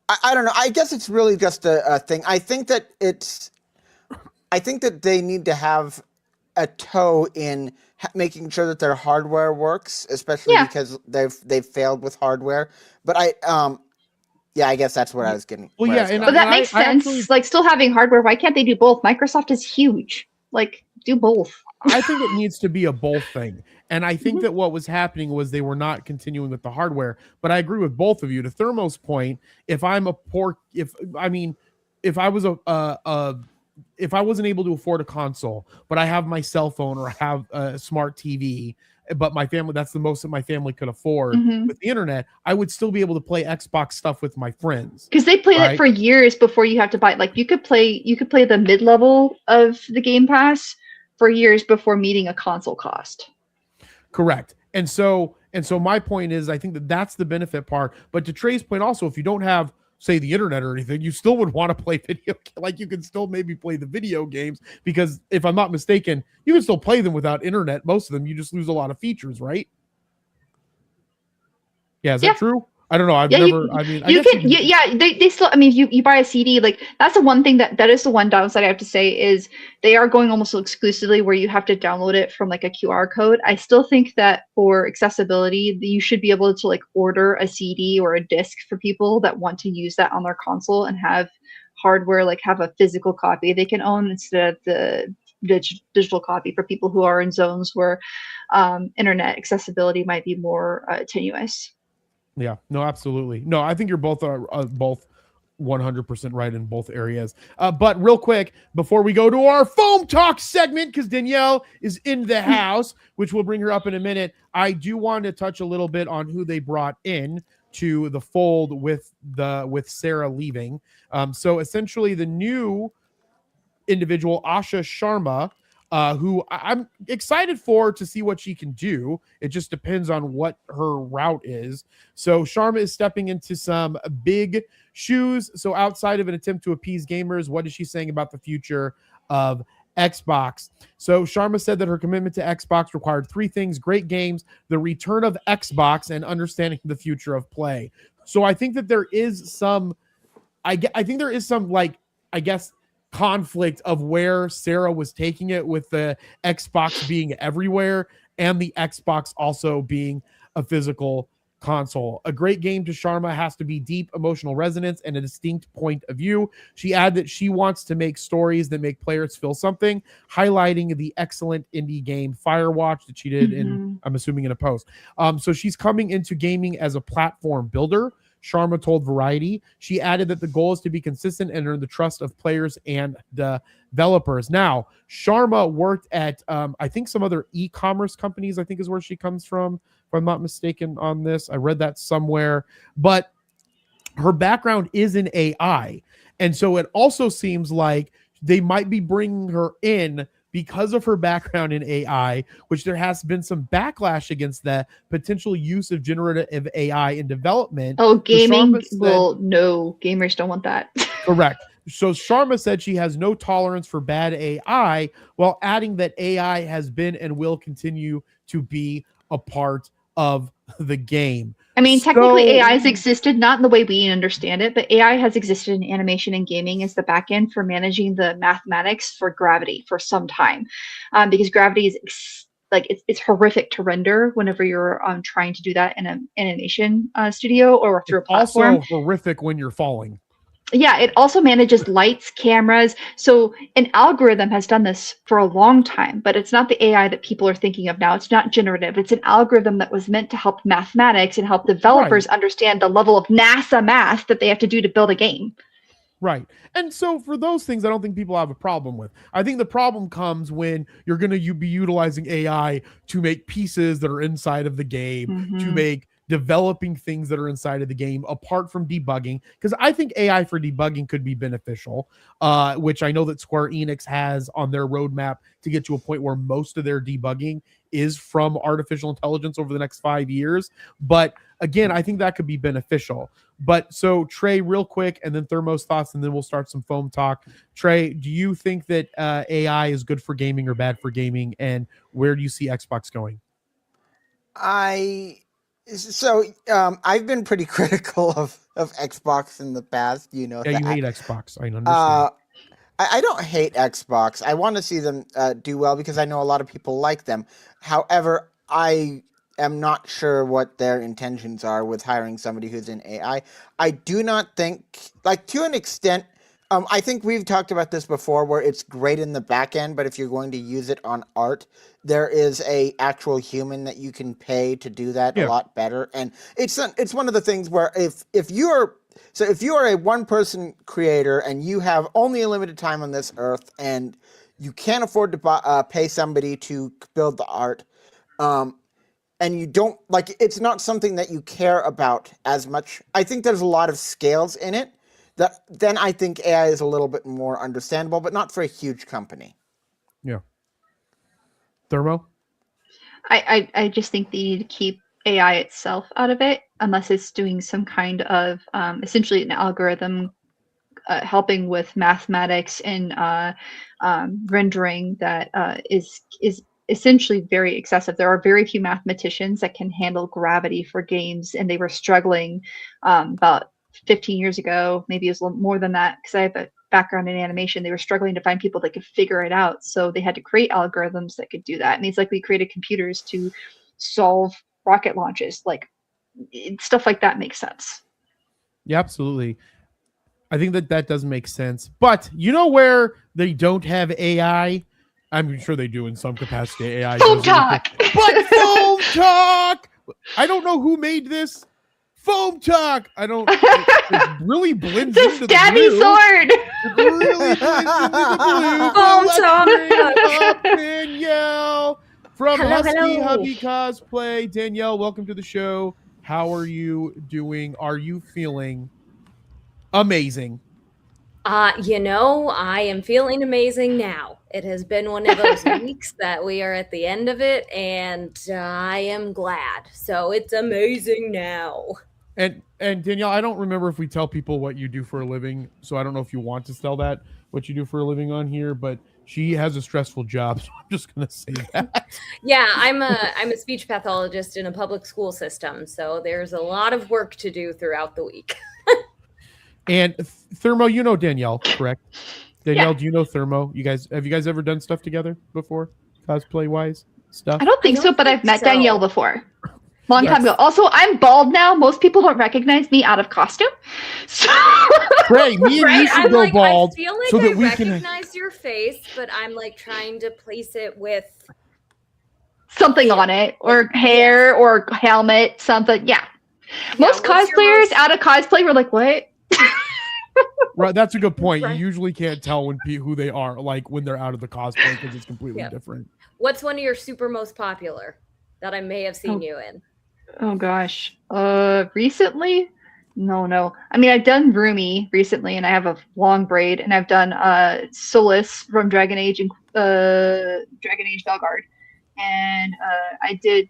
I don't know. I guess it's really just a thing. I think that they need to have a toe in making sure that their hardware works, especially because they've failed with hardware. But I guess that's what I was getting. Well, yeah, but that makes sense. Actually, like, still having hardware, why can't they do both? Microsoft is huge. Like, do both. I think it needs to be a both thing. And I think that what was happening was they were not continuing with the hardware. But I agree with both of you. To Thermo's point, if I wasn't able to afford a console, but I have my cell phone or I have a smart TV, but my family, that's the most that my family could afford with the internet, I would still be able to play Xbox stuff with my friends. Because they played it for years before you have to buy it. Like, you could play the mid-level of the Game Pass for years before meeting a console cost. Correct. And so my point is, I think that's the benefit part. But to Trey's point also, if you don't have, say, the internet or anything, you still would want to play video. Like, you can still maybe play the video games, because if I'm not mistaken, you can still play them without internet. Most of them, you just lose a lot of features, right? Yeah, is that true? I don't know. I've never. They still. I mean, if you buy a CD, like, that's the one thing that is the one downside I have to say is they are going almost exclusively where you have to download it from like a QR code. I still think that for accessibility, you should be able to like order a CD or a disc for people that want to use that on their console and have hardware, like have a physical copy they can own instead of the digital copy for people who are in zones where internet accessibility might be more tenuous. Yeah, no, absolutely. No, I think you're both 100% right in both areas. But real quick, before we go to our foam talk segment, because Danielle is in the house, which we'll bring her up in a minute, I do want to touch a little bit on who they brought in to the fold with Sarah leaving. So essentially the new individual, Asha Sharma, who I'm excited to see what she can do. It just depends on what her route is. So Sharma is stepping into some big shoes. So outside of an attempt to appease gamers, what is she saying about the future of Xbox? So Sharma said that her commitment to Xbox required 3 things: great games, the return of Xbox, and understanding the future of play. So I think that there is some, I think there is some, like, I guess, conflict of where Sarah was taking it, with the Xbox being everywhere and the Xbox also being a physical console. A great game to Sharma has to be deep emotional resonance and a distinct point of view. She added that she wants to make stories that make players feel something, highlighting the excellent indie game Firewatch that she did in, I'm assuming, in a post. So she's coming into gaming as a platform builder. Sharma told Variety. She added that the goal is to be consistent and earn the trust of players and developers. Now, Sharma worked at, I think, some other e-commerce companies, I think is where she comes from, if I'm not mistaken on this. I read that somewhere. But her background is in AI. And so it also seems like they might be bringing her in because of her background in AI, which there has been some backlash against the potential use of generative AI in development. Oh, gaming? Sharma said, Well, no, gamers don't want that. correct. So Sharma said she has no tolerance for bad AI, while adding that AI has been and will continue to be a part of the game. I mean, technically AI has existed, not in the way we understand it, but AI has existed in animation and gaming as the back end for managing the mathematics for Gravity for some time. Because Gravity is it's horrific to render whenever you're trying to do that in an animation studio or through a platform. Also horrific when you're falling. Yeah, it also manages lights, cameras. So an algorithm has done this for a long time, but it's not the AI that people are thinking of now. It's not generative. It's an algorithm that was meant to help mathematics and help developers understand the level of NASA math that they have to do to build a game. Right. And so for those things, I don't think people have a problem with. I think the problem comes when you're going to be utilizing AI to make pieces that are inside of the game, to make developing things that are inside of the game apart from debugging, because I think AI for debugging could be beneficial, which I know that Square Enix has on their roadmap to get to a point where most of their debugging is from artificial intelligence over the next 5 years. But again, I think that could be beneficial. But so Trey, real quick, and then Thermo's thoughts, and then we'll start some foam talk. Trey, do you think that AI is good for gaming or bad for gaming, and where do you see Xbox going? I've been pretty critical of Xbox in the past. You know, you hate Xbox. I understand. I don't hate Xbox. I want to see them do well because I know a lot of people like them. However, I am not sure what their intentions are with hiring somebody who's in AI. I do not think, like, to an extent, I think we've talked about this before where it's great in the back end, but if you're going to use it on art, there is a actual human that you can pay to do that a lot better. And it's one of the things where if you are a one-person creator and you have only a limited time on this earth and you can't afford to pay somebody to build the art, and you don't, like, it's not something that you care about as much. I think there's a lot of scales in it. Then I think AI is a little bit more understandable, but not for a huge company. Yeah. Thermo? I just think they need to keep AI itself out of it, unless it's doing some kind of essentially an algorithm helping with mathematics and rendering that is essentially very excessive. There are very few mathematicians that can handle Gravity for games, and they were struggling about 15 years ago, maybe it was a little more than that, because I have a background in animation. They were struggling to find people that could figure it out, so they had to create algorithms that could do that. And it's like we created computers to solve rocket launches. Like, stuff like that makes sense. Yeah, absolutely. I think that does make sense. But you know where they don't have AI? I'm sure they do in some capacity. AI. Foam Talk! But Foam Talk! I don't know who made this. Foam Talk. I don't. It really blends the into the stabby blue. sword. It really blends into the blue. Foam Let's Talk. bring up Danielle from Hello, Husky hello. Hubby Cosplay. Danielle, welcome to the show. How are you doing? Are you feeling amazing? I am feeling amazing now. It has been one of those weeks that we are at the end of it, and I am glad. So it's amazing now. And Danielle, I don't remember if we tell people what you do for a living, so I don't know if you want to tell that what you do for a living on here, but she has a stressful job, so I'm just gonna say that. Yeah, I'm a speech pathologist in a public school system, so there's a lot of work to do throughout the week. And Thermo, you know Danielle, correct? Danielle, Yeah. do you know Thermo? Have you guys ever done stuff together before, cosplay wise stuff? I don't think I so, don't but think I've met so. Danielle before. Long Yes. time ago. Also, I'm bald now. Most people don't recognize me out of costume. So Ray, me and you Right? should I'm go like, bald I feel like so that I we can. recognize your face, but I'm like trying to place it with something on it, or hair, or helmet, something. Yeah. Most cosplayers out of cosplay were like, what? Right, that's a good point. Right. You usually can't tell who they are, like when they're out of the cosplay, because it's completely different. What's one of your super most popular that I may have seen you in? Oh gosh. Recently? No. I mean, I've done Rumi recently, and I have a long braid, and I've done Solus from Dragon Age and Dragon Age Belguard, and I did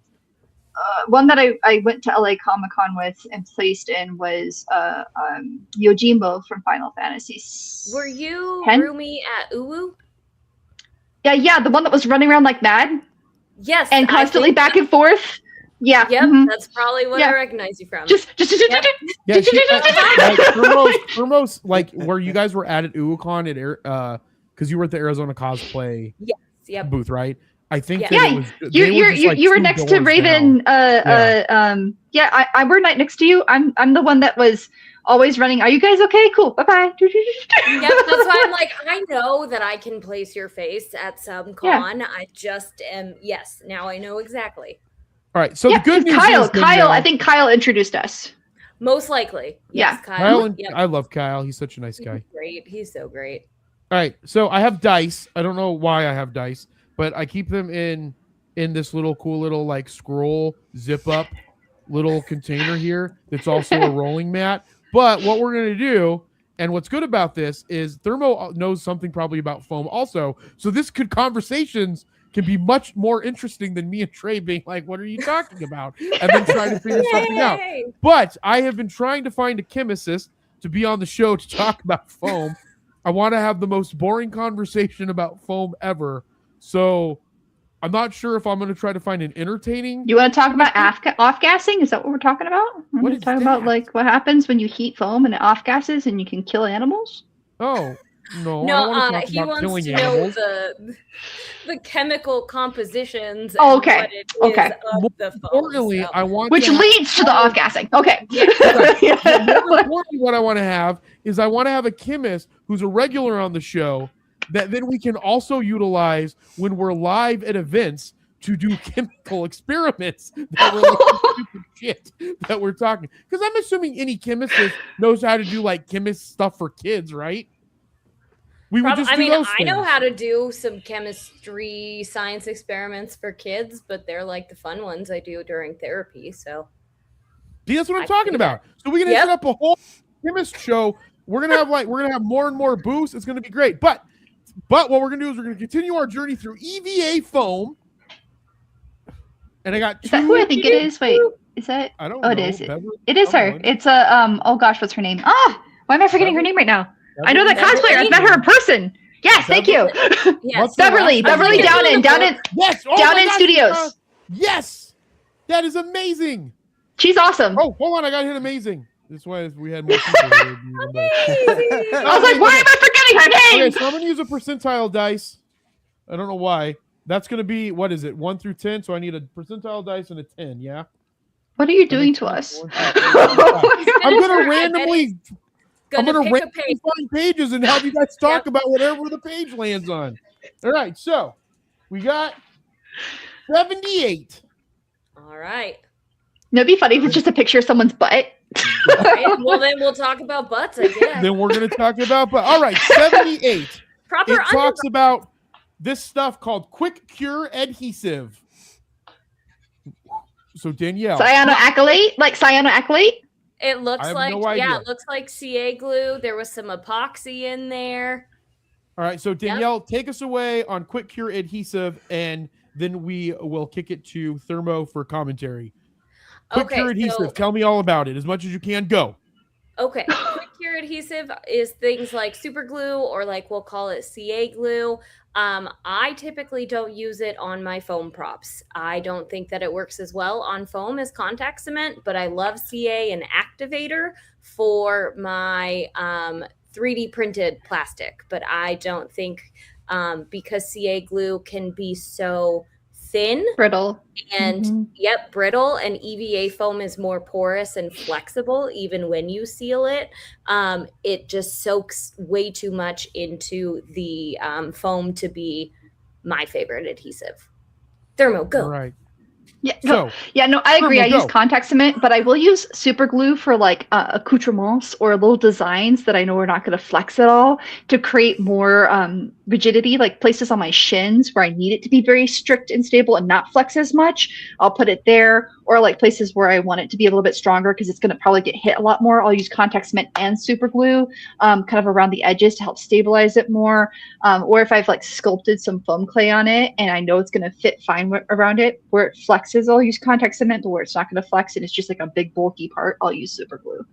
one that I went to LA Comic-Con with and placed in was Yojimbo from Final Fantasy. Were you 10? Rumi at Uwu? Yeah, the one that was running around like mad. Yes, and constantly back and forth. Yeah. Yep, mhm. that's probably what I recognize you from. Just Yep. Yeah, Thermos, like where you guys were at UWuCon at because you were at the Arizona cosplay booth, right? I think that it was, you were next to Raven. I were right next to you. I'm the one that was always running. Are you guys okay? Cool. Bye bye. Yep, that's why I'm like, I know that I can place your face at some con. I just am. Yes, now I know exactly. All right. So the good news Kyle, is I think Kyle introduced us. Most likely. Yes, Yeah. Kyle. I love Kyle. He's such a nice guy. He's great. He's so great. All right. So I have dice. I don't know why I have dice, but I keep them in this little cool little like scroll zip up little container here. That's also a rolling mat. But what we're going to do, and what's good about this is Thermo knows something probably about foam also. So conversations can be much more interesting than me and Trey being like, what are you talking about? And then trying to figure something out. But I have been trying to find a chemist to be on the show to talk about foam. I want to have the most boring conversation about foam ever. So I'm not sure if I'm going to try to find an entertaining. You want to talk about off-gassing? Is that what we're talking about? We're What is talking that? about like what happens when you heat foam and it off-gasses and you can kill animals? Oh, no. No, I don't want to he talk about wants killing to animals. know the chemical compositions. Oh, and okay. what it Okay. is of the foam. Importantly, I want Which to leads to the off-gassing. Okay. more importantly, what I want to have is I want to have a chemist who's a regular on the show that then we can also utilize when we're live at events to do chemical experiments that were like stupid shit that we're talking. Because I'm assuming any chemist knows how to do like chemist stuff for kids, right? We would just do those I know things. how to do some chemistry science experiments for kids, but they're like the fun ones I do during therapy. So See, that's what I'm talking about. So we're gonna set up a whole chemist show. We're gonna have more and more booths. It's gonna be great. But what we're gonna do is we're gonna continue our journey through EVA foam. And I got two. Is that who I think it is? Wait, is that? I don't know. It is. Beverly? It is her. It's a oh gosh, what's her name? Ah, why am I forgetting her name right now? I know that cosplayer. I've met her in person. Yes, thank you. yes, Beverly Downen. Yes, Downen Studios. Yes, that is amazing. She's awesome. Oh, hold on, I got hit amazing. This way, if we had more people. I was like, why am I forgetting her name? Okay, so I'm gonna use a percentile dice. I don't know why. That's gonna be what is it? 1 through 10. So I need a percentile dice and a 10. Yeah. What are you doing to us? I'm gonna randomly. I'm gonna pick a page. find pages and have you guys talk about whatever the page lands on. All right, so we got 78. All right. It'd be funny if it's just a picture of someone's butt. Right. Well, then we'll talk about butts, I guess. Then we're gonna talk about, but all right, 78. Proper It talks about this stuff called quick cure adhesive. So Danielle, Cyanoacrylate? It looks I have like no idea. it looks like CA glue. There was some epoxy in there. all right, so Danielle, take us away on quick cure adhesive, and then we will kick it to Thermo for commentary. Quick cure adhesive. Tell me all about it as much as you can. Go. Okay. Quick cure adhesive is things like super glue, or like we'll call it CA glue. I typically don't use it on my foam props. I don't think that it works as well on foam as contact cement, but I love CA and activator for my 3D printed plastic. But I don't think because CA glue can be so thin, Brittle. and brittle, and EVA foam is more porous and flexible even when you seal it. It just soaks way too much into the foam to be my favorite adhesive. Thermo, go. All right. Yeah, So I agree. Thermal, I use go. contact cement, but I will use super glue for like accoutrements or little designs that I know are not going to flex at all to create more rigidity, like places on my shins where I need it to be very strict and stable and not flex as much. I'll put it there, or like places where I want it to be a little bit stronger because it's going to probably get hit a lot more. I'll use contact cement and super glue kind of around the edges to help stabilize it more. Or if I've like sculpted some foam clay on it and I know it's going to fit fine around it, where it flexes, I'll use contact cement. Where it's not going to flex and it's just like a big bulky part, I'll use super glue.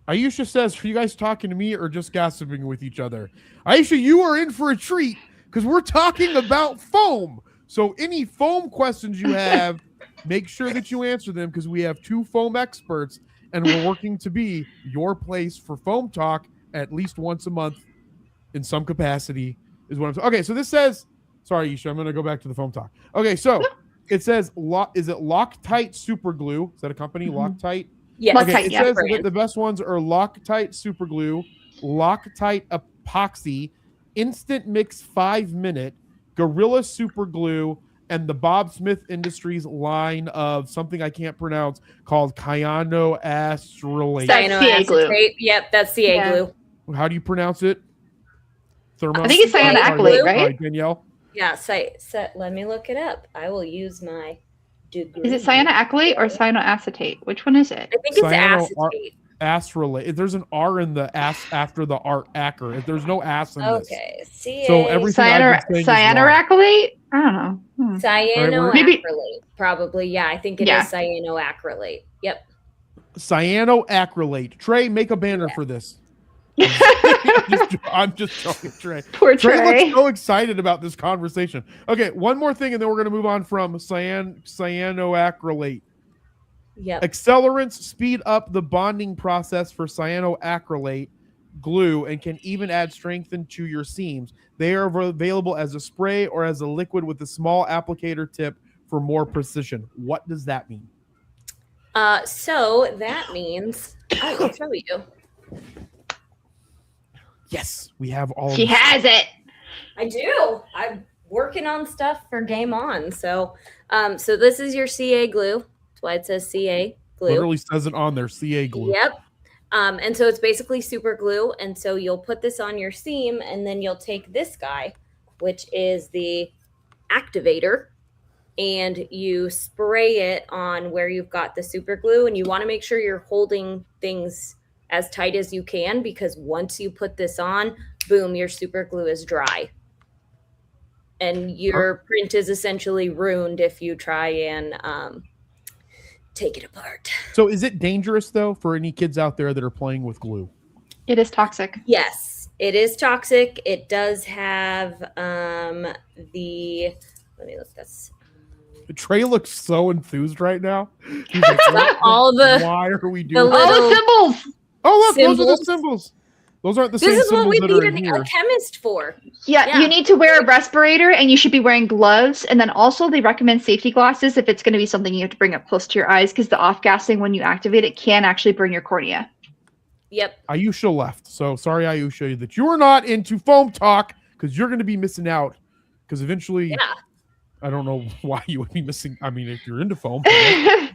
Aisha says, "Are you guys talking to me or just gossiping with each other?" Aisha, you are in for a treat because we're talking about foam. So any foam questions you have, make sure that you answer them because we have 2 foam experts and we're working to be your place for foam talk at least once a month in some capacity is what I'm saying. Okay, so this says, sorry, Aisha, I'm going to go back to the foam talk. Okay, so it says, is it Loctite Super Glue? Is that a company, Loctite? Yes. Loctite, It says that the best ones are Loctite Super Glue, Loctite Epoxy, Instant Mix 5-minute, Gorilla Super Glue, and the Bob Smith Industries line of something I can't pronounce called cyanoacrylate. Cyanoacetate. Yep, that's CA glue. How do you pronounce it? I think it's cyanoacrylate, right? Danielle? Yeah, let me look it up. I will use my degree. Is it cyanoacrylate or cyanoacetate? Which one is it? I think it's acetate. Acrylate. There's an R in the ass after the acre. There's no ass in this. Okay, CA. So everything I've been saying is wrong. Cyanoacrylate? I don't know. Cyanoacrylate. Probably, yeah. I think it is cyanoacrylate. Yep. Cyanoacrylate. Trey, make a banner for this. I'm just joking, Trey. Poor Trey looks so excited about this conversation. Okay, one more thing, and then we're going to move on from cyanoacrylate. Yep. Accelerants speed up the bonding process for cyanoacrylate glue and can even add strength into your seams. They are available as a spray or as a liquid with a small applicator tip for more precision. What does that mean? So that means I will show you. Yes, we have all. She has it. I do. I'm working on stuff for Game On. So this is your CA glue. That's why it says CA glue. Literally says it on there, CA glue. Yep. And so it's basically super glue. And so you'll put this on your seam, and then you'll take this guy, which is the activator, and you spray it on where you've got the super glue. And you want to make sure you're holding things as tight as you can, because once you put this on, boom, your super glue is dry. And your print is essentially ruined if you try and take it apart. So is it dangerous, though, for any kids out there that are playing with glue? It is toxic. Yes, it is toxic. It does have let me look this. Trey looks so enthused right now. He's like, why are we doing all the symbols? Oh, look, symbols. Those are the symbols. Those aren't the same symbols. This is what we need a chemist for. Yeah, you need to wear a respirator, and you should be wearing gloves. And then also they recommend safety glasses if it's going to be something you have to bring up close to your eyes, because the off-gassing when you activate it can actually burn your cornea. Yep. Ayusha left. So sorry, Ayusha, that you are not into foam talk, because you're going to be missing out. Because eventually, I don't know why you would be missing. I mean, if you're into foam,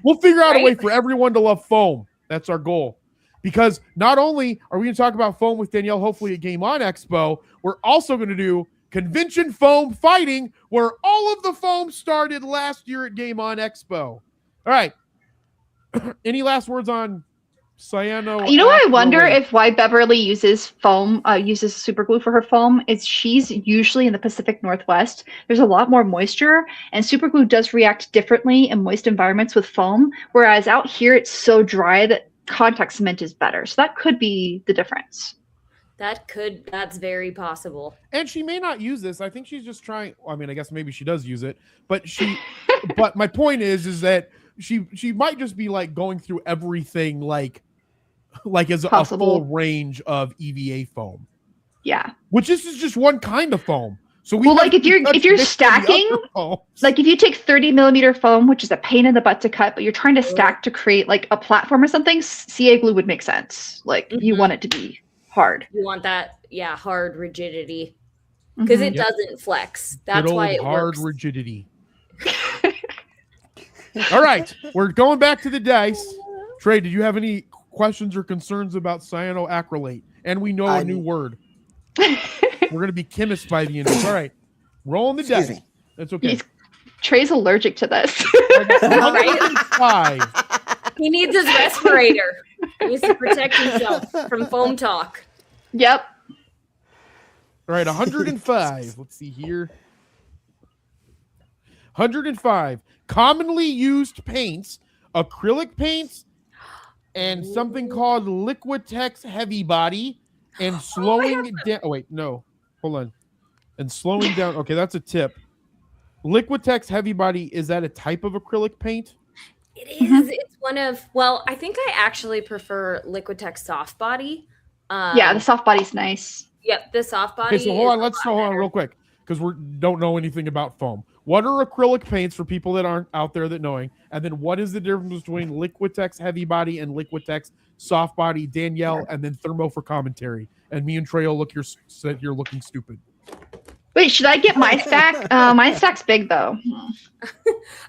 we'll figure out a way for everyone to love foam. That's our goal. Because not only are we going to talk about foam with Danielle, hopefully at Game On Expo, we're also going to do convention foam fighting, where all of the foam started last year at Game On Expo. All right. Any last words on cyano? You know what I wonder if why Beverly uses foam, uses super glue for her foam, is she's usually in the Pacific Northwest. There's a lot more moisture, and super glue does react differently in moist environments with foam, whereas out here it's so dry that contact cement is better. So that could be the difference. That's very possible. And she may not use this. I think she's just trying. I mean, I guess maybe she does use it, but but my point is that she might just be like going through everything like as a full range of EVA foam. Yeah. Which is just one kind of foam. So like if you're stacking, like if you take 30 millimeter foam, which is a pain in the butt to cut, but you're trying to stack to create like a platform or something, CA glue would make sense. Like you want it to be hard. You want that, hard rigidity, because it doesn't flex. That's why it hard works. rigidity. All right, we're going back to the dice. Trey, did you have any questions or concerns about cyanoacrylate? And we know a new word. We're going to be chemists by the end of this. All right, rolling the Excuse dice. me. That's okay. Trey's allergic to this. 105. He needs his respirator. He needs to protect himself from foam talk. Yep. All right, 105. Let's see here. 105. Commonly used paints, acrylic paints, and something called Liquitex Heavy Body, and slowing down. Oh, wait, no. Hold on. And slowing down. Okay, that's a tip. Liquitex Heavy Body, is that a type of acrylic paint? It is. It's one of, well, I think I actually prefer Liquitex Soft Body. Yeah, the soft body's nice. Yep, the soft body. Okay, so hold on. Let's hold on real quick because we don't know anything about foam. What are acrylic paints for people that aren't out there that knowing? And then what is the difference between Liquitex Heavy Body and Liquitex Soft Body? Danielle, and then Thermo for commentary. And me and Trey will sit here looking stupid. Wait, should I get my stack? My stack's big though.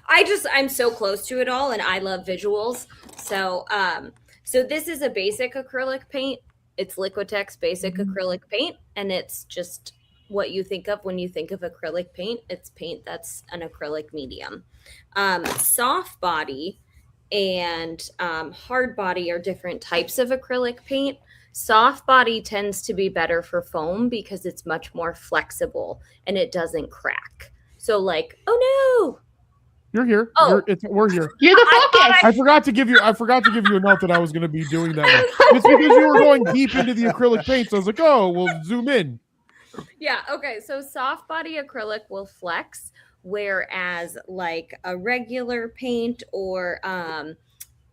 I'm so close to it all, and I love visuals. So, so this is a basic acrylic paint. It's Liquitex basic acrylic paint, and it's just what you think of when you think of acrylic paint. It's paint that's an acrylic medium. Soft body and hard body are different types of acrylic paint. Soft body tends to be better for foam because it's much more flexible and it doesn't crack. So like, oh no, you're here. Oh. We're here. You're the focus. I forgot to give you a note that I was going to be doing that. It's because you were going deep into the acrylic paint. So I was like, oh, we'll zoom in. Yeah. Okay. So soft body acrylic will flex, whereas like a regular paint or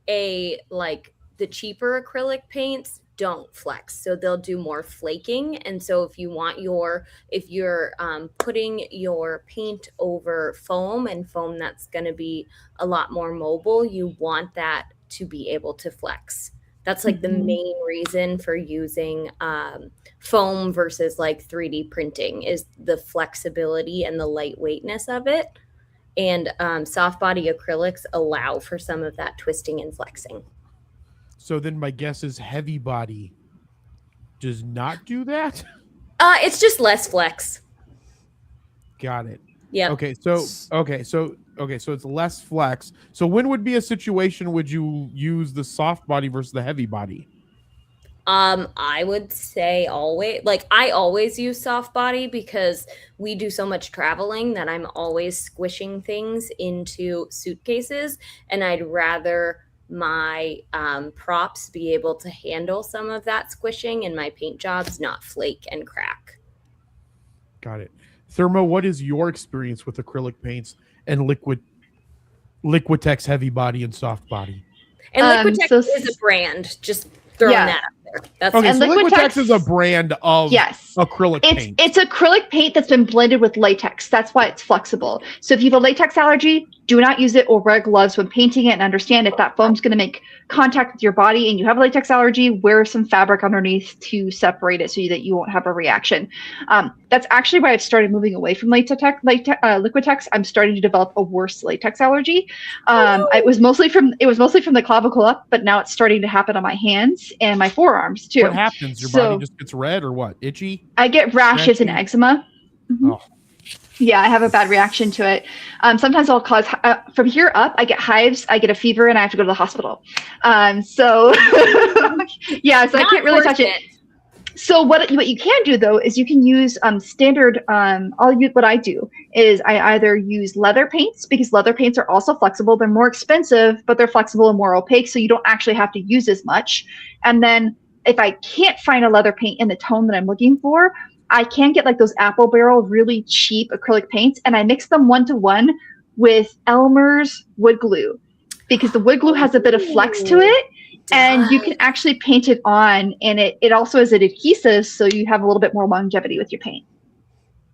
the cheaper acrylic paints don't flex, so they'll do more flaking. And so if you're putting your paint over foam, and foam that's going to be a lot more mobile, you want that to be able to flex. That's like the main reason for using foam versus like 3D printing, is the flexibility and the lightweightness of it. And soft body acrylics allow for some of that twisting and flexing. So then my guess is heavy body does not do that? It's just less flex. Got it. Yeah. Okay, so it's less flex. So when would be a situation would you use the soft body versus the heavy body? I would say I always use soft body because we do so much traveling that I'm always squishing things into suitcases, and I'd rather my props be able to handle some of that squishing and my paint jobs not flake and crack. Got it. Thermo, what is your experience with acrylic paints and Liquitex heavy body and soft body? And Liquitex is a brand, just throwing that out there. That's okay, and so Liquitex is a brand of acrylic paint. It's acrylic paint that's been blended with latex. That's why it's flexible. So if you have a latex allergy, do not use it or wear gloves when painting it, and understand if that foam's going to make contact with your body and you have a latex allergy, wear some fabric underneath to separate it so that you won't have a reaction. That's actually why I've started moving away from Liquitex. I'm starting to develop a worse latex allergy. It was mostly from the clavicle up, but now it's starting to happen on my hands and my forearms too. What happens? Your body just gets red or what? Itchy? I get rashes and eczema. Mm-hmm. Oh. Yeah, I have a bad reaction to it. Sometimes I'll cause, from here up, I get hives, I get a fever, and I have to go to the hospital. So I can't really touch it. So what you can do though is you can use standard. What I do is I either use leather paints, because leather paints are also flexible. They're more expensive, but they're flexible and more opaque, so you don't actually have to use as much. And then if I can't find a leather paint in the tone that I'm looking for, I can get like those Apple Barrel really cheap acrylic paints, and I mix them 1-to-1 with Elmer's wood glue, because the wood glue has a bit of flex to it, and you can actually paint it on, and it also is an adhesive, so you have a little bit more longevity with your paint.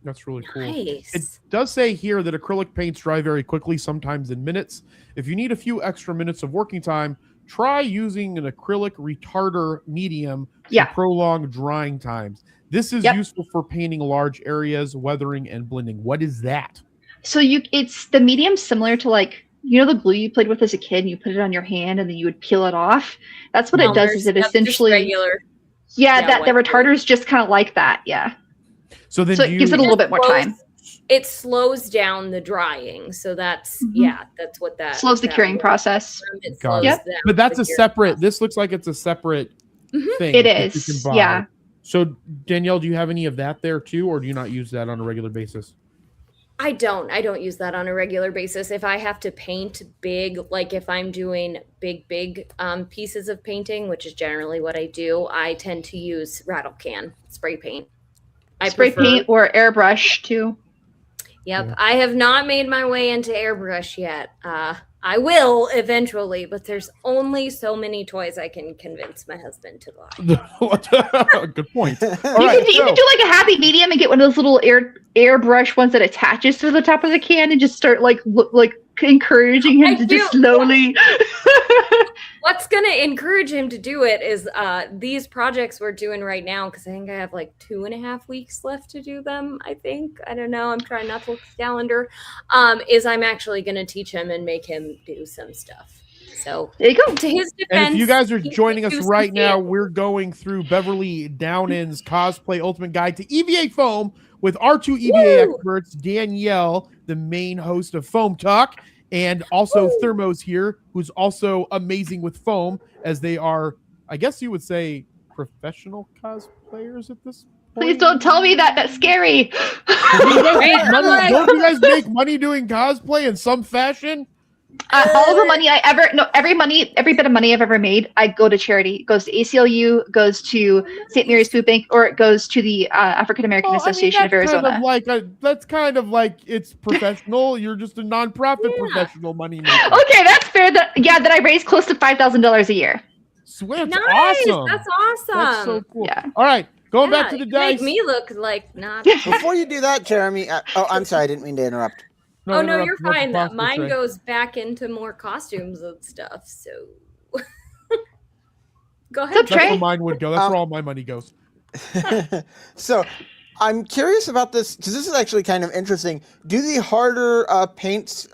That's really cool. Nice. It does say here that acrylic paints dry very quickly, sometimes in minutes. If you need a few extra minutes of working time, try using an acrylic retarder medium to prolong drying times. This is useful for painting large areas, weathering, and blending. What is that? So it's the medium similar to like you know the glue you played with as a kid and you put it on your hand and then you would peel it off? That's what it does, is it essentially regular. Yeah, the retarder's just kind of like that, yeah. So then it gives it a little bit more time. It slows down the drying. So that's that's what that slows the curing process. But that's a separate this looks like it's a separate thing. It is. Yeah. So Danielle, do you have any of that there too, or do you not use that on a regular basis? I don't use that on a regular basis. If I have to paint big, like if I'm doing big pieces of painting, which is generally what I do, I tend to use rattle can spray paint. Spray paint or airbrush too. Yep. Yeah. I have not made my way into airbrush yet. I will eventually, but there's only so many toys I can convince my husband to buy. Good point. You can do like a happy medium and get one of those little airbrush ones that attaches to the top of the can and just start like encouraging him to just slowly. What's going to encourage him to do it is these projects we're doing right now, because I think I have like 2.5 weeks left to do them. I don't know. I'm trying not to look at the calendar. Is I'm actually going to teach him and make him do some stuff. So there you go. To his defense, and if you guys are joining us right now, we're going through Beverly Downen's Cosplay Ultimate Guide to EVA Foam with our two EVA experts, Danielle, the main host of Foam Talk, and also Thermos here, who's also amazing with foam, as they are, I guess you would say, professional cosplayers at this point. Please don't tell me that. That's scary. Don't you guys make money doing cosplay in some fashion? All the money every bit of money I've ever made, I go to charity. It goes to ACLU, goes to St. Mary's Food Bank, or it goes to the African American Association of Arizona. That's kind of like it's professional. You're just a nonprofit professional money maker. Okay, that's fair. That I raise close to $5,000 a year. Swift, nice. Awesome. That's awesome. That's so cool. Yeah. All right, going back to the dice. Make me look like not. Before you do that, Jeremy. I'm sorry, I didn't mean to interrupt. No, you're fine. Mine goes back into more costumes and stuff. So go ahead. That's where mine would go. That's where all my money goes. So I'm curious about this, because this is actually kind of interesting. Do the harder paints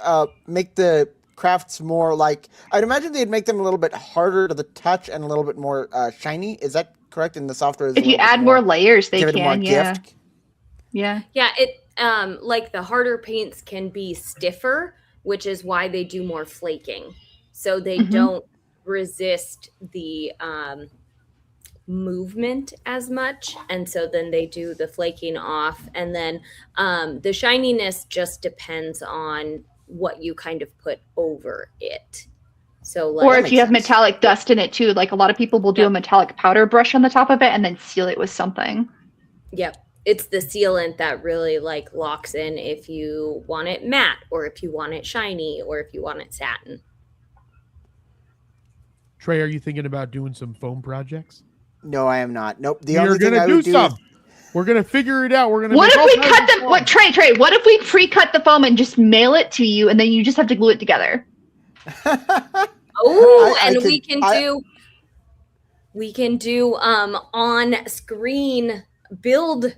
make the crafts more like, I'd imagine they'd make them a little bit harder to the touch and a little bit more shiny. Is that correct? In the software, if you add more layers, they can. Gift. Yeah. It like the harder paints can be stiffer, which is why they do more flaking. So they don't resist the movement as much. And so then they do the flaking off. And then the shininess just depends on what you kind of put over it. So like, or if you have metallic dust in it too, like a lot of people will do a metallic powder brush on the top of it and then seal it with something. Yep. It's the sealant that really like locks in if you want it matte, or if you want it shiny, or if you want it satin. Trey, are you thinking about doing some foam projects? No, I am not. Nope. We're gonna do some. We're gonna figure it out. We're gonna. What if we cut them? What, Trey? What if we pre-cut the foam and just mail it to you, and then you just have to glue it together? We can do on screen build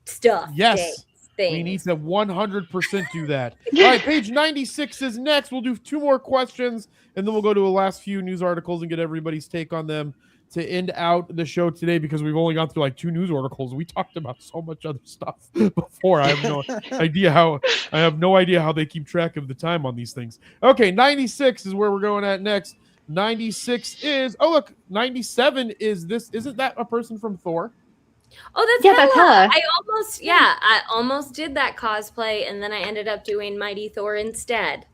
stuff. Yes. We need to 100% do that. All right, page 96 is next. We'll do 2 more questions, and then we'll go to the last few news articles and get everybody's take on them to end out the show today, because we've only gone through like 2 news articles. We talked about so much other stuff before. I have no idea how they keep track of the time on these things. Okay, 96 is where we're going at next. 96 is 97 is this. Isn't that a person from Thor? Oh, that's Hella. I almost did that cosplay, and then I ended up doing Mighty Thor instead.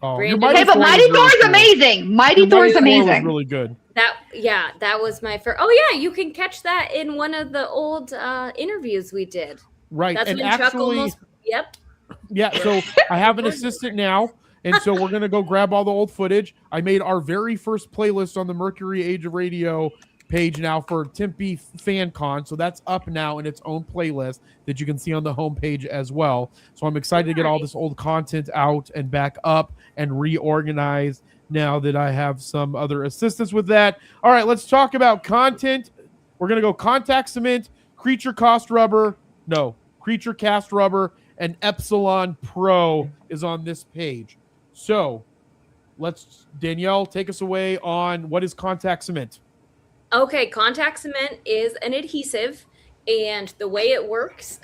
Oh, but Mighty Thor is amazing. Mighty Thor is amazing. Was really good. That was my first. Oh yeah, you can catch that in one of the old interviews we did. Right, that's and when actually, Chuck almost. Yep. Yeah, so I have an assistant now, and so we're gonna go grab all the old footage. I made our very first playlist on the Mercury Age of Radio page now for Tempe FanCon, so that's up now in its own playlist that you can see on the homepage as well. So I'm excited to get all this old content out and back up and reorganized now that I have some other assistance with that. All right, let's talk about content. We're going to go contact cement, creature cast rubber, and Epsilon Pro is on this page. So Danielle, take us away on what is contact cement. Okay, contact cement is an adhesive, and the way it works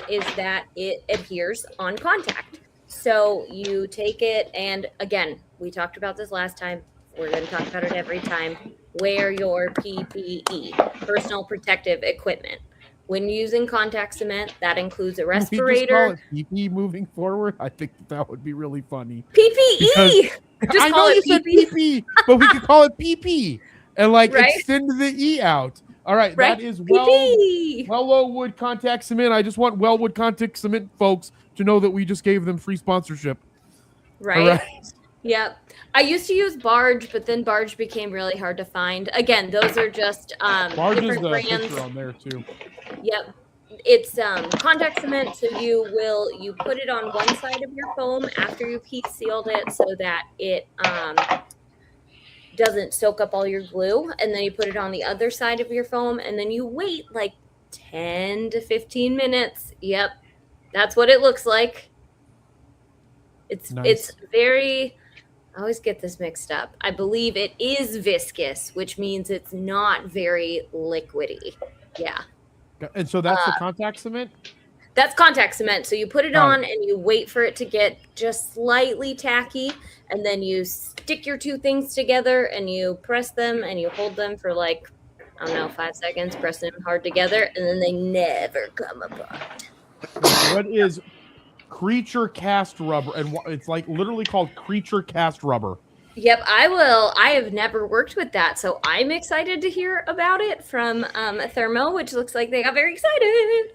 is that it adheres on contact. So you take it, and again, we talked about this last time. We're going to talk about it every time. Wear your PPE, personal protective equipment. When using contact cement, that includes a Can we just call respirator. it PPE moving forward? I think that would be really funny. PPE! I Just know call you it said PP. PP, but we could call it PP and like Right? extend the E out. All right, Right? that is PP! Wellwood Contact Cement. I just want Wellwood Contact Cement folks to know that we just gave them free sponsorship. Right? All right. Yep. I used to use Barge, but then Barge became really hard to find. Again, those are just Barge is different the brands. picture on there too. Yep. It's contact cement, so you put it on one side of your foam after you've heat sealed it so that it doesn't soak up all your glue, and then you put it on the other side of your foam, and then you wait like 10 to 15 minutes. Yep. That's what it looks like. It's very, I always get this mixed up. I believe it is viscous, which means it's not very liquidy. Yeah. And so that's the contact cement? That's contact cement. So you put it Got on and you wait for it to get just slightly tacky, and then you stick your two things together and you press them and you hold them for like, I don't know, 5 seconds, press them hard together, and then they never come apart. What is creature cast rubber? And it's like literally called creature cast rubber. Yep, I will. I have never worked with that, so I'm excited to hear about it from Thermo, which looks like they got very excited.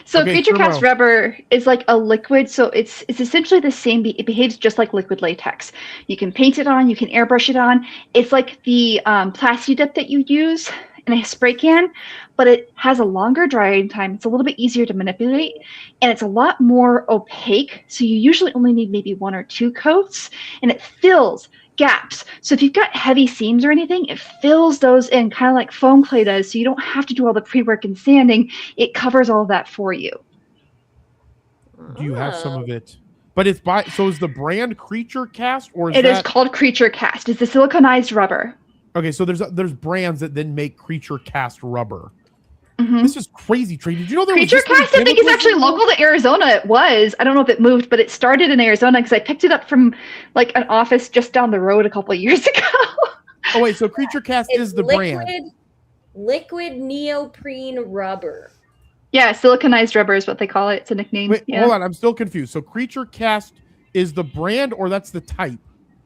So Okay, creature cast Thermo. rubber is like a liquid, so it's essentially the same. It behaves just like liquid latex. You can paint it on, you can airbrush it on. It's like the plasti dip that you use in a spray can, but it has a longer drying time. It's a little bit easier to manipulate, and it's a lot more opaque. So you usually only need maybe 1 or 2 coats, and it fills gaps. So if you've got heavy seams or anything, it fills those in kind of like foam clay does. So you don't have to do all the pre-work and sanding. It covers all of that for you. Do you have some of it? But it's so is the brand Creature Cast, or is It is that called Creature Cast. It's the siliconized rubber. okay? So there's brands that then make Creature Cast rubber. Mhm. This is crazy, Trey. Did you know there was Creature this many Cast, I think, is chemicals actually involved? local to Arizona. It was. I don't know if it moved, but it started in Arizona because I picked it up from like an office just down the road a couple of years ago. Oh wait, so Creature Cast is the brand. Liquid neoprene rubber. Yeah, siliconized rubber is what they call it. It's a nickname. Wait, Yeah. hold on, I'm still confused. So Creature Cast is the brand, or that's the type?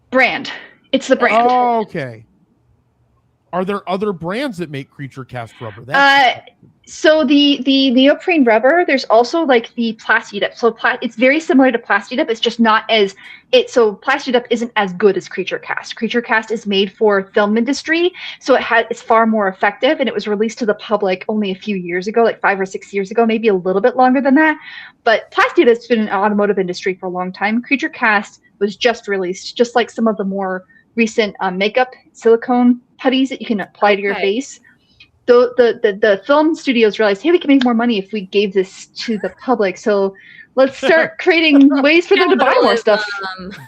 Brand. It's the brand. Oh, okay. Are there other brands that make Creature Cast rubber? So the neoprene rubber, there's also like the plasti dip. So it's very similar to plasti dip. It's just not as so plasti dip isn't as good as Creature Cast. Creature Cast is made for film industry, so it's far more effective, and it was released to the public only a few years ago, like 5 or 6 years ago, maybe a little bit longer than that. But plasti dip's been in the automotive industry for a long time. Creature Cast was just released, just like some of the more recent makeup silicone putties that you can apply to your face. The film studios realized, hey, we can make more money if we gave this to the public. So let's start creating ways for them to buy more stuff.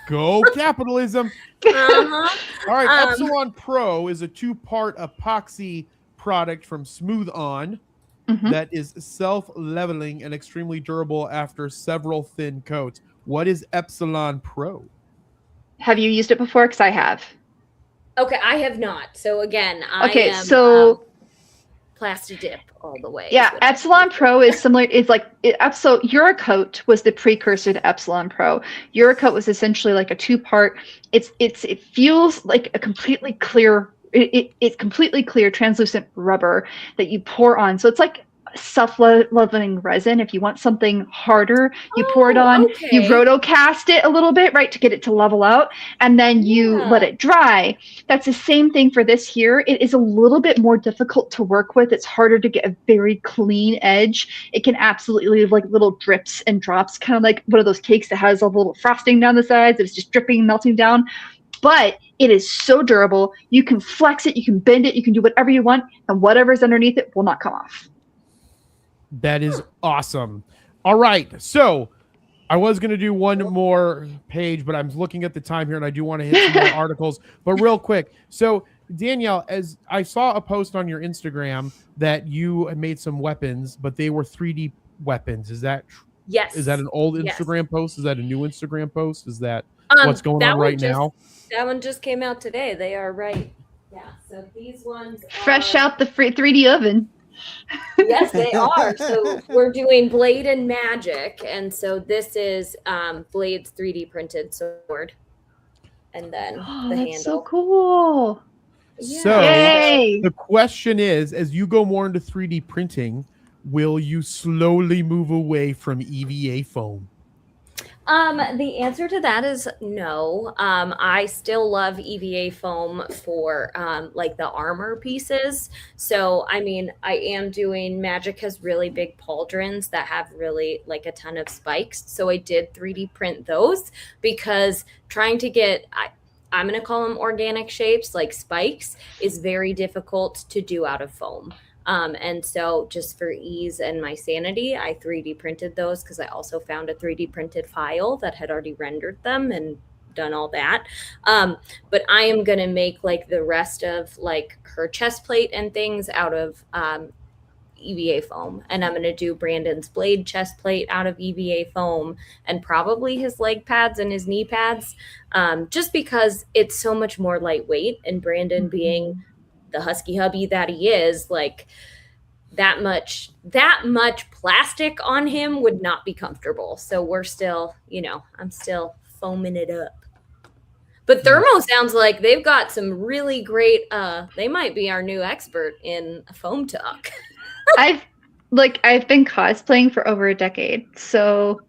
Go capitalism. Uh-huh. All right, Epsilon Pro is a 2-part epoxy product from Smooth On that is self-leveling and extremely durable after several thin coats. What is Epsilon Pro? Have you used it before? Because I have. Okay, I have not. So again, I am plasti dip all the way. Yeah, Epsilon Pro is similar. It's like so Uracoat was the precursor to Epsilon Pro. Uracoat was essentially like a 2-part. It feels like a completely clear. It's completely clear, translucent rubber that you pour on. So it's like self-leveling resin. If you want something harder, you pour it on. Okay. You rotocast it a little bit, right, to get it to level out, and then you let it dry. That's the same thing for this here. It is a little bit more difficult to work with. It's harder to get a very clean edge. It can absolutely leave like little drips and drops, kind of like one of those cakes that has a little frosting down the sides. It's just dripping, melting down. But it is so durable. You can flex it, you can bend it, you can do whatever you want, and whatever's underneath it will not come off. That is awesome. All right. So I was going to do one more page, but I'm looking at the time here and I do want to hit some more articles. But real quick. So, Danielle, as I saw a post on your Instagram that you had made some weapons, but they were 3D weapons. Is that Yes. Is that an old Yes. Instagram post? Is that a new Instagram post? Is that what's going that on one right now? That one just came out today. They are right. Yeah. So these ones Fresh are, out the 3D oven. Yes, they are. So we're doing Blade and Magic, and so this is Blade's 3D printed sword, and then Oh, the that's handle. so cool. So Yay. the question is, as you go more into 3D printing, will you slowly move away from EVA foam? The answer to that is no. I still love EVA foam for like the armor pieces. So, I mean, I am doing Magic has really big pauldrons that have really like a ton of spikes. So I did 3D print those because trying to get, I'm going to call them organic shapes like spikes is very difficult to do out of foam. And so just for ease and my sanity, I 3D printed those because I also found a 3D printed file that had already rendered them and done all that. But I am going to make like the rest of like her chest plate and things out of EVA foam. And I'm going to do Brandon's blade chest plate out of EVA foam and probably his leg pads and his knee pads, just because it's so much more lightweight. And Brandon being the husky hubby that he is, like that much plastic on him would not be comfortable. So we're still, I'm still foaming it up. But Thermo sounds like they've got some really great, they might be our new expert in foam talk. I've been cosplaying for over a decade. So,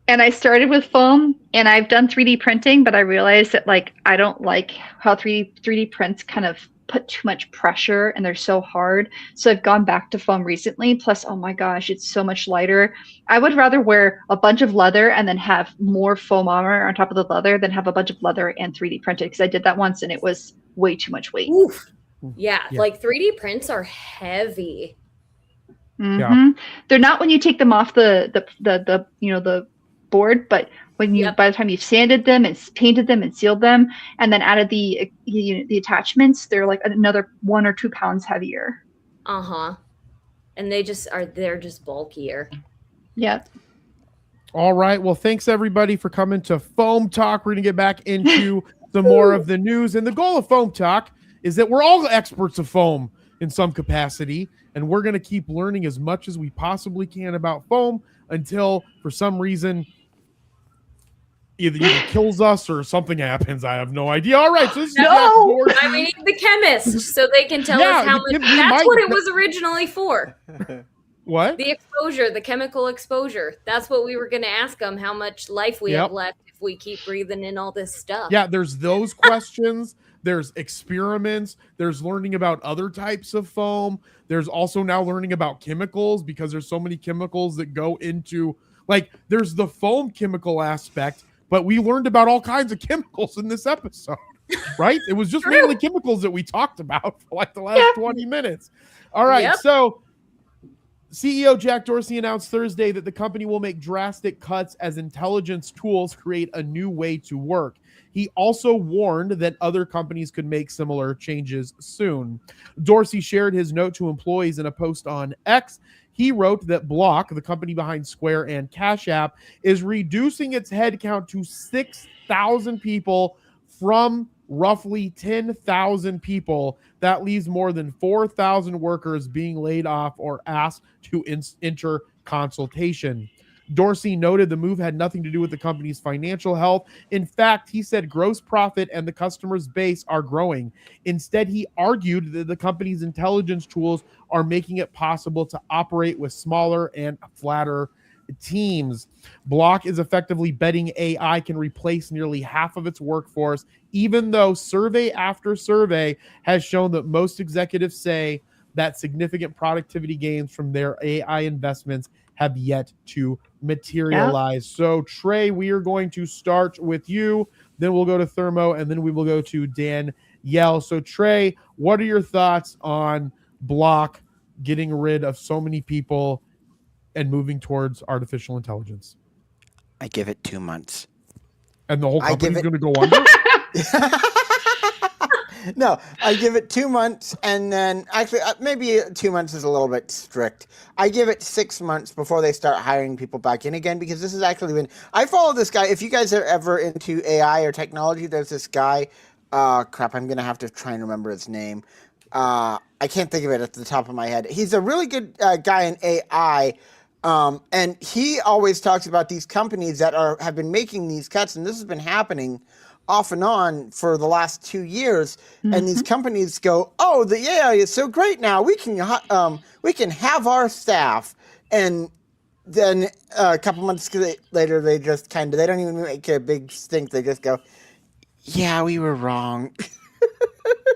and I started with foam and I've done 3D printing, but I realized that like, I don't like how 3D prints kind of put too much pressure and they're so hard. So I've gone back to foam recently. Plus, oh my gosh, it's so much lighter. I would rather wear a bunch of leather and then have more foam armor on top of the leather than have a bunch of leather and 3D printed, because I did that once and it was way too much weight. Oof. Yeah, like 3D prints are heavy. Mm-hmm. Yeah. They're not when you take them off the board, but when you by the time you've sanded them and painted them and sealed them and then added the attachments, they're like another 1 or 2 pounds heavier. And they're just bulkier. Yep. All right. Well, thanks everybody for coming to Foam Talk. We're gonna get back into some more of the news. And the goal of Foam Talk is that we're all experts of foam in some capacity, and we're gonna keep learning as much as we possibly can about foam until for some reason either kills us or something happens. I have no idea. All right, so this is we need the chemist so they can tell us how much. That's what it was originally for. What? The exposure, the chemical exposure. That's what we were going to ask them, how much life we have left if we keep breathing in all this stuff. Yeah, there's those questions. There's experiments. There's learning about other types of foam. There's also now learning about chemicals, because there's so many chemicals that go into, like, there's the foam chemical aspect, but we learned about all kinds of chemicals in this episode, right? It was just mainly chemicals that we talked about for like the last 20 minutes. All right, so CEO Jack Dorsey announced Thursday that the company will make drastic cuts as intelligence tools create a new way to work. He also warned that other companies could make similar changes soon. Dorsey shared his note to employees in a post on X. He wrote that Block, the company behind Square and Cash App, is reducing its headcount to 6,000 people from roughly 10,000 people. That leaves more than 4,000 workers being laid off or asked to enter consultation. Dorsey noted the move had nothing to do with the company's financial health. In fact, he said gross profit and the customer's base are growing. Instead, he argued that the company's intelligence tools are making it possible to operate with smaller and flatter teams. Block is effectively betting AI can replace nearly half of its workforce, even though survey after survey has shown that most executives say that significant productivity gains from their AI investments have yet to materialize. So, Trey, we are going to start with you, then we'll go to Thermo, and then we will go to Danielle. So, Trey, what are your thoughts on Block getting rid of so many people and moving towards artificial intelligence? I give it 2 months. And the whole I give company's it- going to go under? No, I give it 2 months, and then actually maybe 2 months is a little bit strict. I give it 6 months before they start hiring people back in again, because this has actually been. I follow this guy. If you guys are ever into AI or technology, there's this guy. Crap, I'm gonna have to try and remember his name. I can't think of it at the top of my head. He's a really good guy in AI. And he always talks about these companies that have been making these cuts, and this has been happening off and on for the last 2 years. And these companies go, "Oh, the AI is so great now. We can have our staff." And then a couple months later, they just they don't even make a big stink. They just go, "Yeah, we were wrong."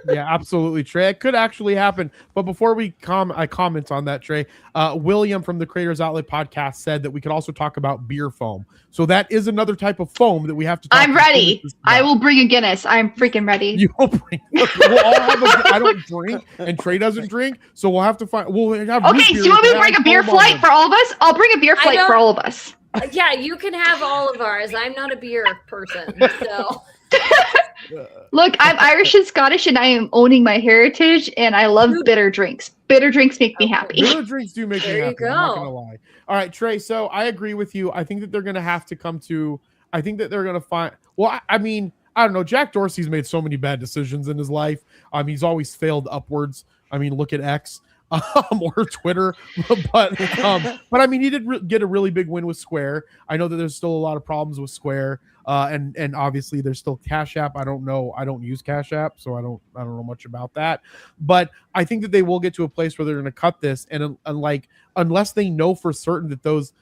Yeah, absolutely, Trey. It could actually happen. But before we comment on that, Trey, William from the Creators Outlet podcast said that we could also talk about beer foam. So that is another type of foam that we have to talk I'm ready. I will bring a Guinness. I'm freaking ready. You will bring. We'll all have I don't drink, and Trey doesn't drink, so we'll have to find. We'll have. Okay, so you want me to bring a beer flight for all of us? I'll bring a beer flight for all of us. Yeah, you can have all of ours. I'm not a beer person, so. Look, I'm Irish and Scottish, and I am owning my heritage, and I love bitter drinks. Bitter drinks make me happy. Bitter drinks do make me There you happy. I'm not go. gonna lie. All right, Trey. So I agree with you. I think that they're gonna have to come to. I think that they're gonna find. Well, I mean, I don't know. Jack Dorsey's made so many bad decisions in his life. He's always failed upwards. I mean, look at X. Or Twitter, but I mean, he did get a really big win with Square. I know that there's still a lot of problems with Square, and obviously there's still Cash App. I don't know. I don't use Cash App, so I don't know much about that. But I think that they will get to a place where they're going to cut this, and like unless they know for certain that those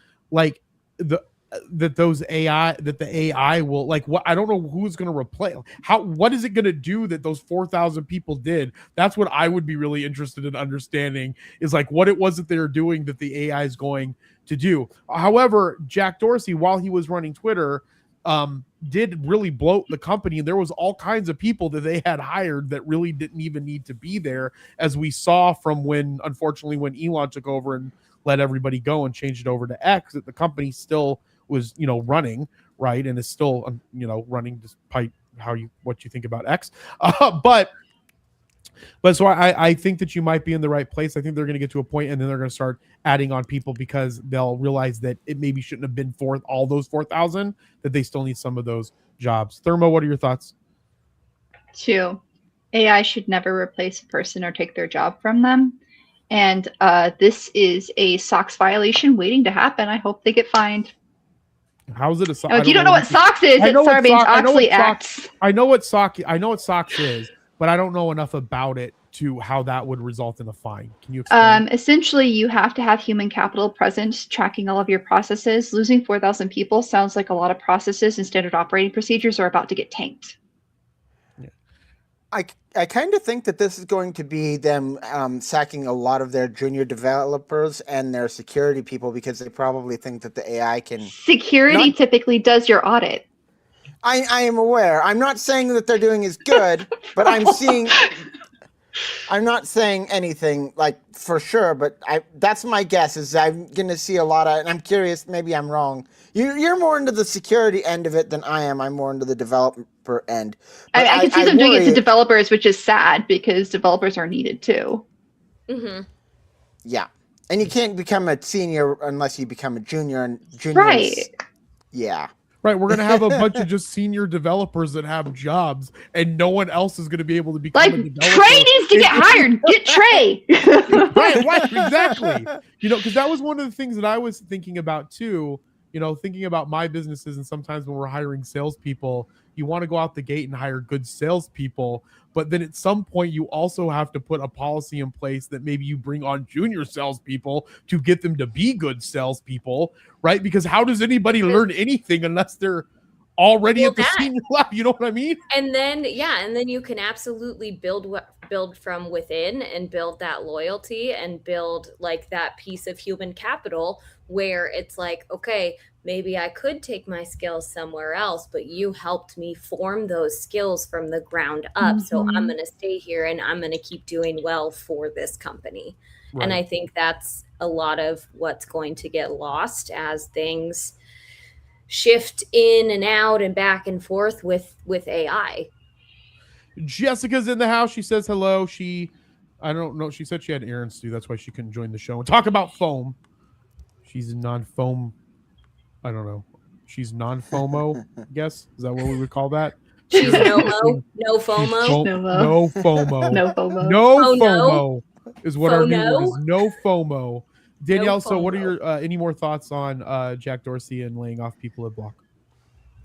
the AI will what I don't know who's going to replace what is it going to do that those 4,000 people did. That's what I would be really interested in understanding, is like what it was that they're doing that the AI is going to do. However, Jack Dorsey, while he was running Twitter, did really bloat the company, and there was all kinds of people that they had hired that really didn't even need to be there, as we saw from when Elon took over and let everybody go and changed it over to X, that the company still was running, right, and is still running despite what you think about X, but so I think that you might be in the right place. I think they're going to get to a point, and then they're going to start adding on people, because they'll realize that it maybe shouldn't have been for all those 4,000, that they still need some of those jobs. Thermo, what are your thoughts? 2, AI should never replace a person or take their job from them. And this is a SOX violation waiting to happen. I hope they get fined. How's it a SOX? Now, if you don't know what SOX is, it's Sarbanes-Oxley Act. I know what SOX is, but I don't know enough about it to how that would result in a fine. Can you explain? Essentially, you have to have human capital present tracking all of your processes. Losing 4,000 people sounds like a lot of processes and standard operating procedures are about to get tanked. I kind of think that this is going to be them sacking a lot of their junior developers and their security people, because they probably think that the AI can... Security typically does your audit. I am aware. I'm not saying that they're doing is good, but I'm not saying anything like for sure, but that's my guess, is I'm going to see a lot of, and I'm curious, maybe I'm wrong. You're more into the security end of it than I am. I'm more into the developer end. I can see them doing it to developers, which is sad, because developers are needed too. Mm-hmm. Yeah. And you can't become a senior unless you become a junior, and juniors. Right. Yeah. Right, we're gonna have a bunch of just senior developers that have jobs, and no one else is gonna be able to become a developer. Trey needs to get hired. Get Trey. right, exactly. Because that was one of the things that I was thinking about too. Thinking about my businesses, and sometimes when we're hiring salespeople, you want to go out the gate and hire good salespeople, but then at some point you also have to put a policy in place that maybe you bring on junior salespeople to get them to be good salespeople, right? Because how does anybody learn anything unless they're already at the senior level? You know what I mean? And then you can absolutely build from within, and build that loyalty, and build like that piece of human capital where it's like, okay, maybe I could take my skills somewhere else, but you helped me form those skills from the ground up. So I'm going to stay here, and I'm going to keep doing well for this company. Right. And I think that's a lot of what's going to get lost as things shift in and out and back and forth with AI. Jessica's in the house. She says hello. I don't know. She said she had errands to do. That's why she couldn't join the show and talk about foam. She's non-foam. I don't know. She's non-FOMO, I guess. Is that what we would call that? She's no-mo, no FOMO. No FOMO. No FOMO. No FOMO. FOMO is what our new word is. FOMO. No FOMO. Danielle, No so what are FOMO. your any more thoughts on Jack Dorsey and laying off people at Block?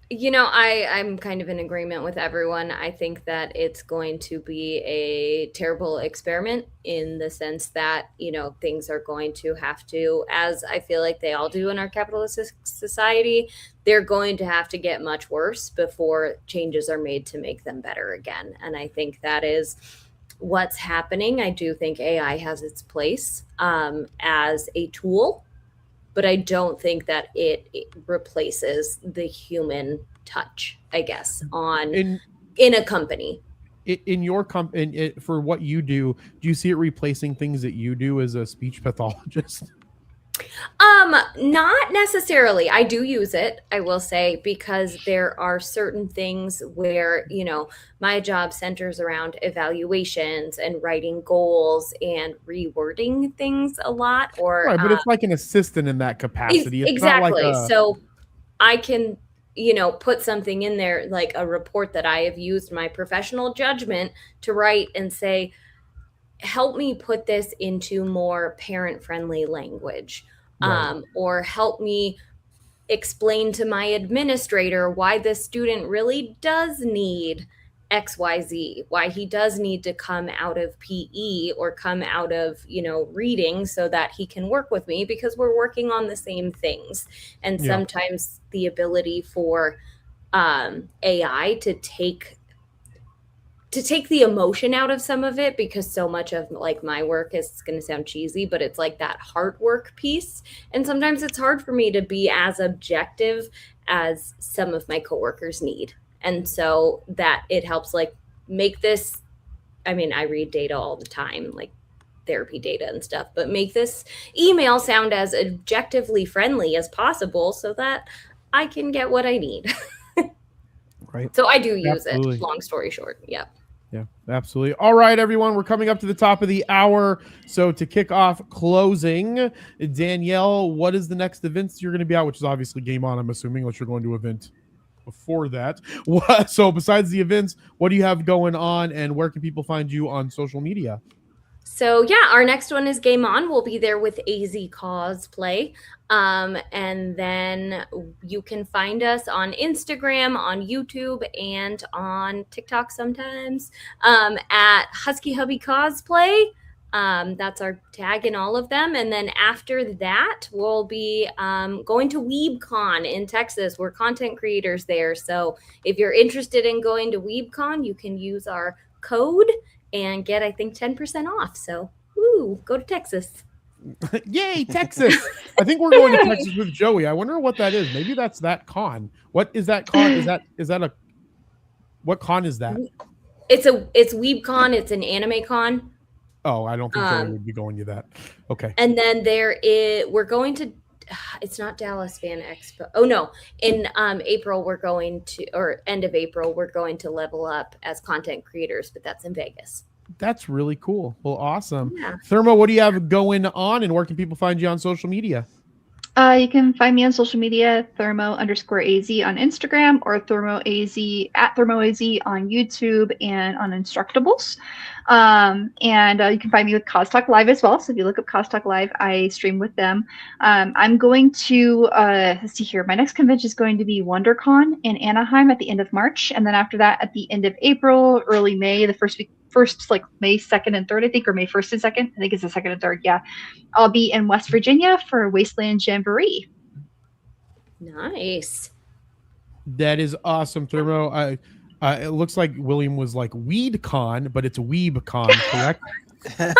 You know, I'm kind of in agreement with everyone. I think that it's going to be a terrible experiment in the sense that, you know, things are going to have to, as I feel like they all do in our capitalist society, they're going to have to get much worse before changes are made to make them better again. And I think that is what's happening. I do think AI has its place as a tool, but I don't think that it replaces the human touch, I guess, in a company. In your company, for what you do you see it replacing things that you do as a speech pathologist? Not necessarily. I do use it, I will say, because there are certain things where, you know, my job centers around evaluations and writing goals and rewording things a lot. Or Right, but it's like an assistant in that capacity. It's exactly. Not like so I can, you know, put something in there, like a report that I have used my professional judgment to write and say, help me put this into more parent-friendly language. Right. Or help me explain to my administrator why this student really does need XYZ, why he does need to come out of PE or come out of, you know, reading so that he can work with me, because we're working on the same things. And sometimes the ability for AI to take the emotion out of some of it, because so much of like my work is going to sound cheesy, but it's like that heart work piece. And sometimes it's hard for me to be as objective as some of my coworkers need. And so that it helps like make this, I mean, I read data all the time, like therapy data and stuff, but make this email sound as objectively friendly as possible so that I can get what I need. Right. So I do use Absolutely. it, long story short. Yeah. Yeah, absolutely. All right, everyone, we're coming up to the top of the hour. So to kick off closing, Danielle, what is the next events you're going to be out? Which is obviously Game On, I'm assuming, unless you're going to event before that. So besides the events, what do you have going on, and where can people find you on social media? So yeah, our next one is Game On. We'll be there with AZ Cosplay. And then you can find us on Instagram, on YouTube, and on TikTok sometimes at Husky Hubby Cosplay. That's our tag in all of them. And then after that, we'll be going to WeebCon in Texas. We're content creators there. So if you're interested in going to WeebCon, you can use our code and get, I think, 10% off. So, woo, go to Texas. Yay, Texas. I think we're going to Texas with Joey. I wonder what that is. Maybe that's that con. What is that con? Is that a what con is that? It's WeebCon. It's an anime con. Oh, I don't think Joey would be going to that. Okay. And then we're going to, it's not Dallas Fan Expo. Oh no. In April, or end of April, we're going to Level Up as content creators, but that's in Vegas. That's really cool. Well, awesome. Yeah. Thermo, what do you have going on, and where can people find you on social media? You can find me on social media, Thermo_AZ on Instagram, or ThermoAZ at ThermoAZ on YouTube and on Instructables. And you can find me with Cause Talk Live as well. So if you look up Cause Talk Live, I stream with them. I'm going to, let's see here, my next convention is going to be WonderCon in Anaheim at the end of March. And then after that, at the end of April, early May, the first like May 2nd and 3rd, I think, or May 1st and 2nd. I think it's the 2nd and 3rd. Yeah. I'll be in West Virginia for Wasteland Jamboree. Nice. That is awesome, Thermo. It looks like William was like WeedCon, but it's WeebCon, correct?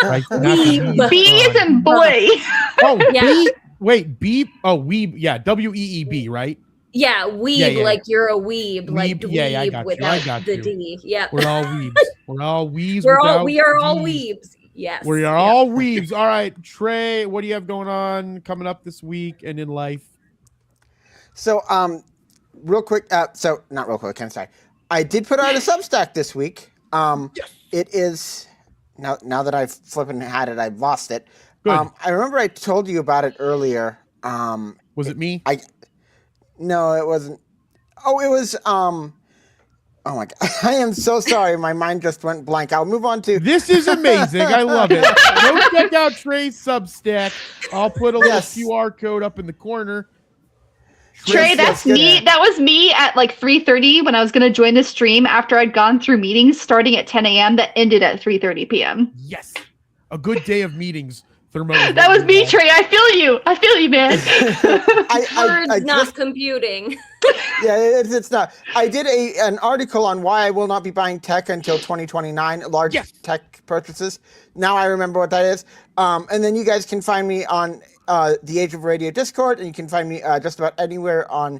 Right? Weeb. Bees and boy. Oh, Yeah. B. Oh, Weeb. Yeah, WEEB, right? Yeah, weeb, Yeah. like you're a weeb, like Weeb. Yeah, I got you. without the you. D. Yeah. We're all weebs. We're all weebs. We are all Ds. weebs. Yes. We are all weebs. All right, Trey, what do you have going on coming up this week and in life? So real quick. So not real quick. I'm sorry. I did put out a Substack this week. It is now that I've flipping had it, I've lost it. Good. I remember I told you about it earlier. Was it me? No, it wasn't. Oh, it was. Oh my God! I am so sorry. My mind just went blank. I'll move on to. This is amazing. I love it. Go check out Trey's Substack. I'll put a little QR code up in the corner. Trey, that's me. That was me at like 3:30 when I was going to join the stream after I'd gone through meetings starting at 10 a.m. that ended at 3:30 p.m. Yes. A good day of meetings. That was me, Trey. I feel you, man. Words not computing. Yeah, it's not. I did an article on why I will not be buying tech until 2029, large tech purchases. Now I remember what that is. And then you guys can find me on the Age of Radio Discord, and you can find me just about anywhere on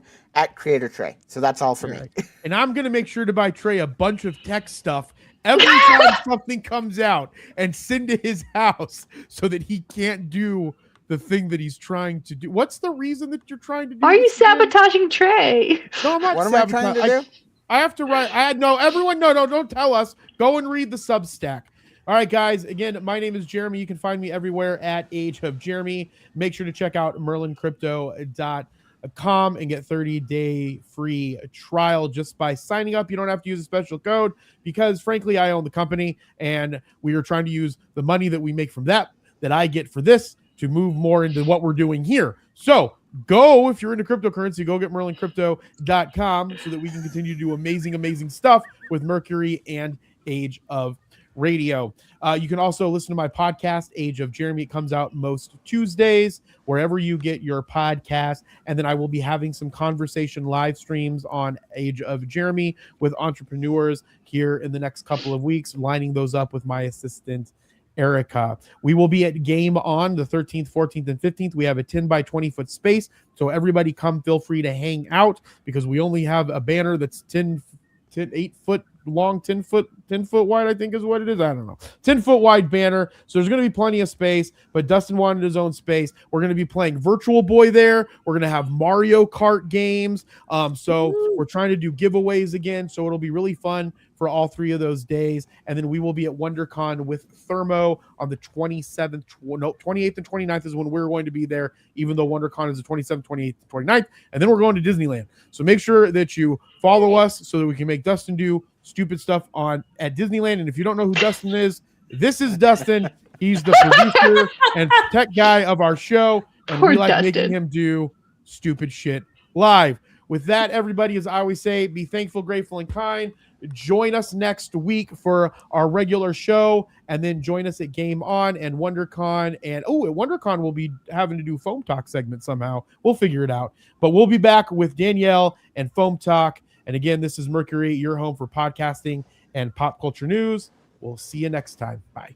@Creator Trey. So that's all for me. And I'm going to make sure to buy Trey a bunch of tech stuff every time something comes out and send to his house so that he can't do the thing that he's trying to do. What's the reason that you're trying to do? Are you sabotaging Trey? No, I'm not. What am I trying to do? I have to write. Everyone, don't tell us. Go and read the Substack. All right, guys. Again, my name is Jeremy. You can find me everywhere at Age of Jeremy. Make sure to check out merlincrypto.com and get 30-day free trial just by signing up. You don't have to use a special code because, frankly, I own the company, and we are trying to use the money that we make from that I get for this to move more into what we're doing here. So go, if you're into cryptocurrency, go get merlincrypto.com so that we can continue to do amazing stuff with Mercury and Age of Radio. You can also listen to my podcast, Age of Jeremy. It comes out most Tuesdays, wherever you get your podcast. And then I will be having some conversation live streams on Age of Jeremy with entrepreneurs here in the next couple of weeks, lining those up with my assistant, Erica. We will be at Game On the 13th, 14th, and 15th. We have a 10 by 20 foot space. So everybody come, feel free to hang out because we only have a banner that's 8 foot long, 10 foot wide, I think is what it is. I don't know. 10 foot wide banner. So there's going to be plenty of space, but Dustin wanted his own space. We're going to be playing Virtual Boy there. We're going to have Mario Kart games. So we're trying to do giveaways again. So it'll be really fun for all 3 of those days. And then we will be at WonderCon with Thermo on the 28th and 29th is when we're going to be there, even though WonderCon is the 27th, 28th, 29th. And then we're going to Disneyland. So make sure that you follow us so that we can make Dustin do stupid stuff at Disneyland. And if you don't know who Dustin is, this is Dustin. He's the producer and tech guy of our show. And we like making him do stupid shit live. With that, everybody, as I always say, be thankful, grateful, and kind. Join us next week for our regular show, and then join us at Game On and WonderCon. And at WonderCon, we'll be having to do Foam Talk segment somehow. We'll figure it out. But we'll be back with Danielle and Foam Talk. And again, this is Mercury, your home for podcasting and pop culture news. We'll see you next time. Bye.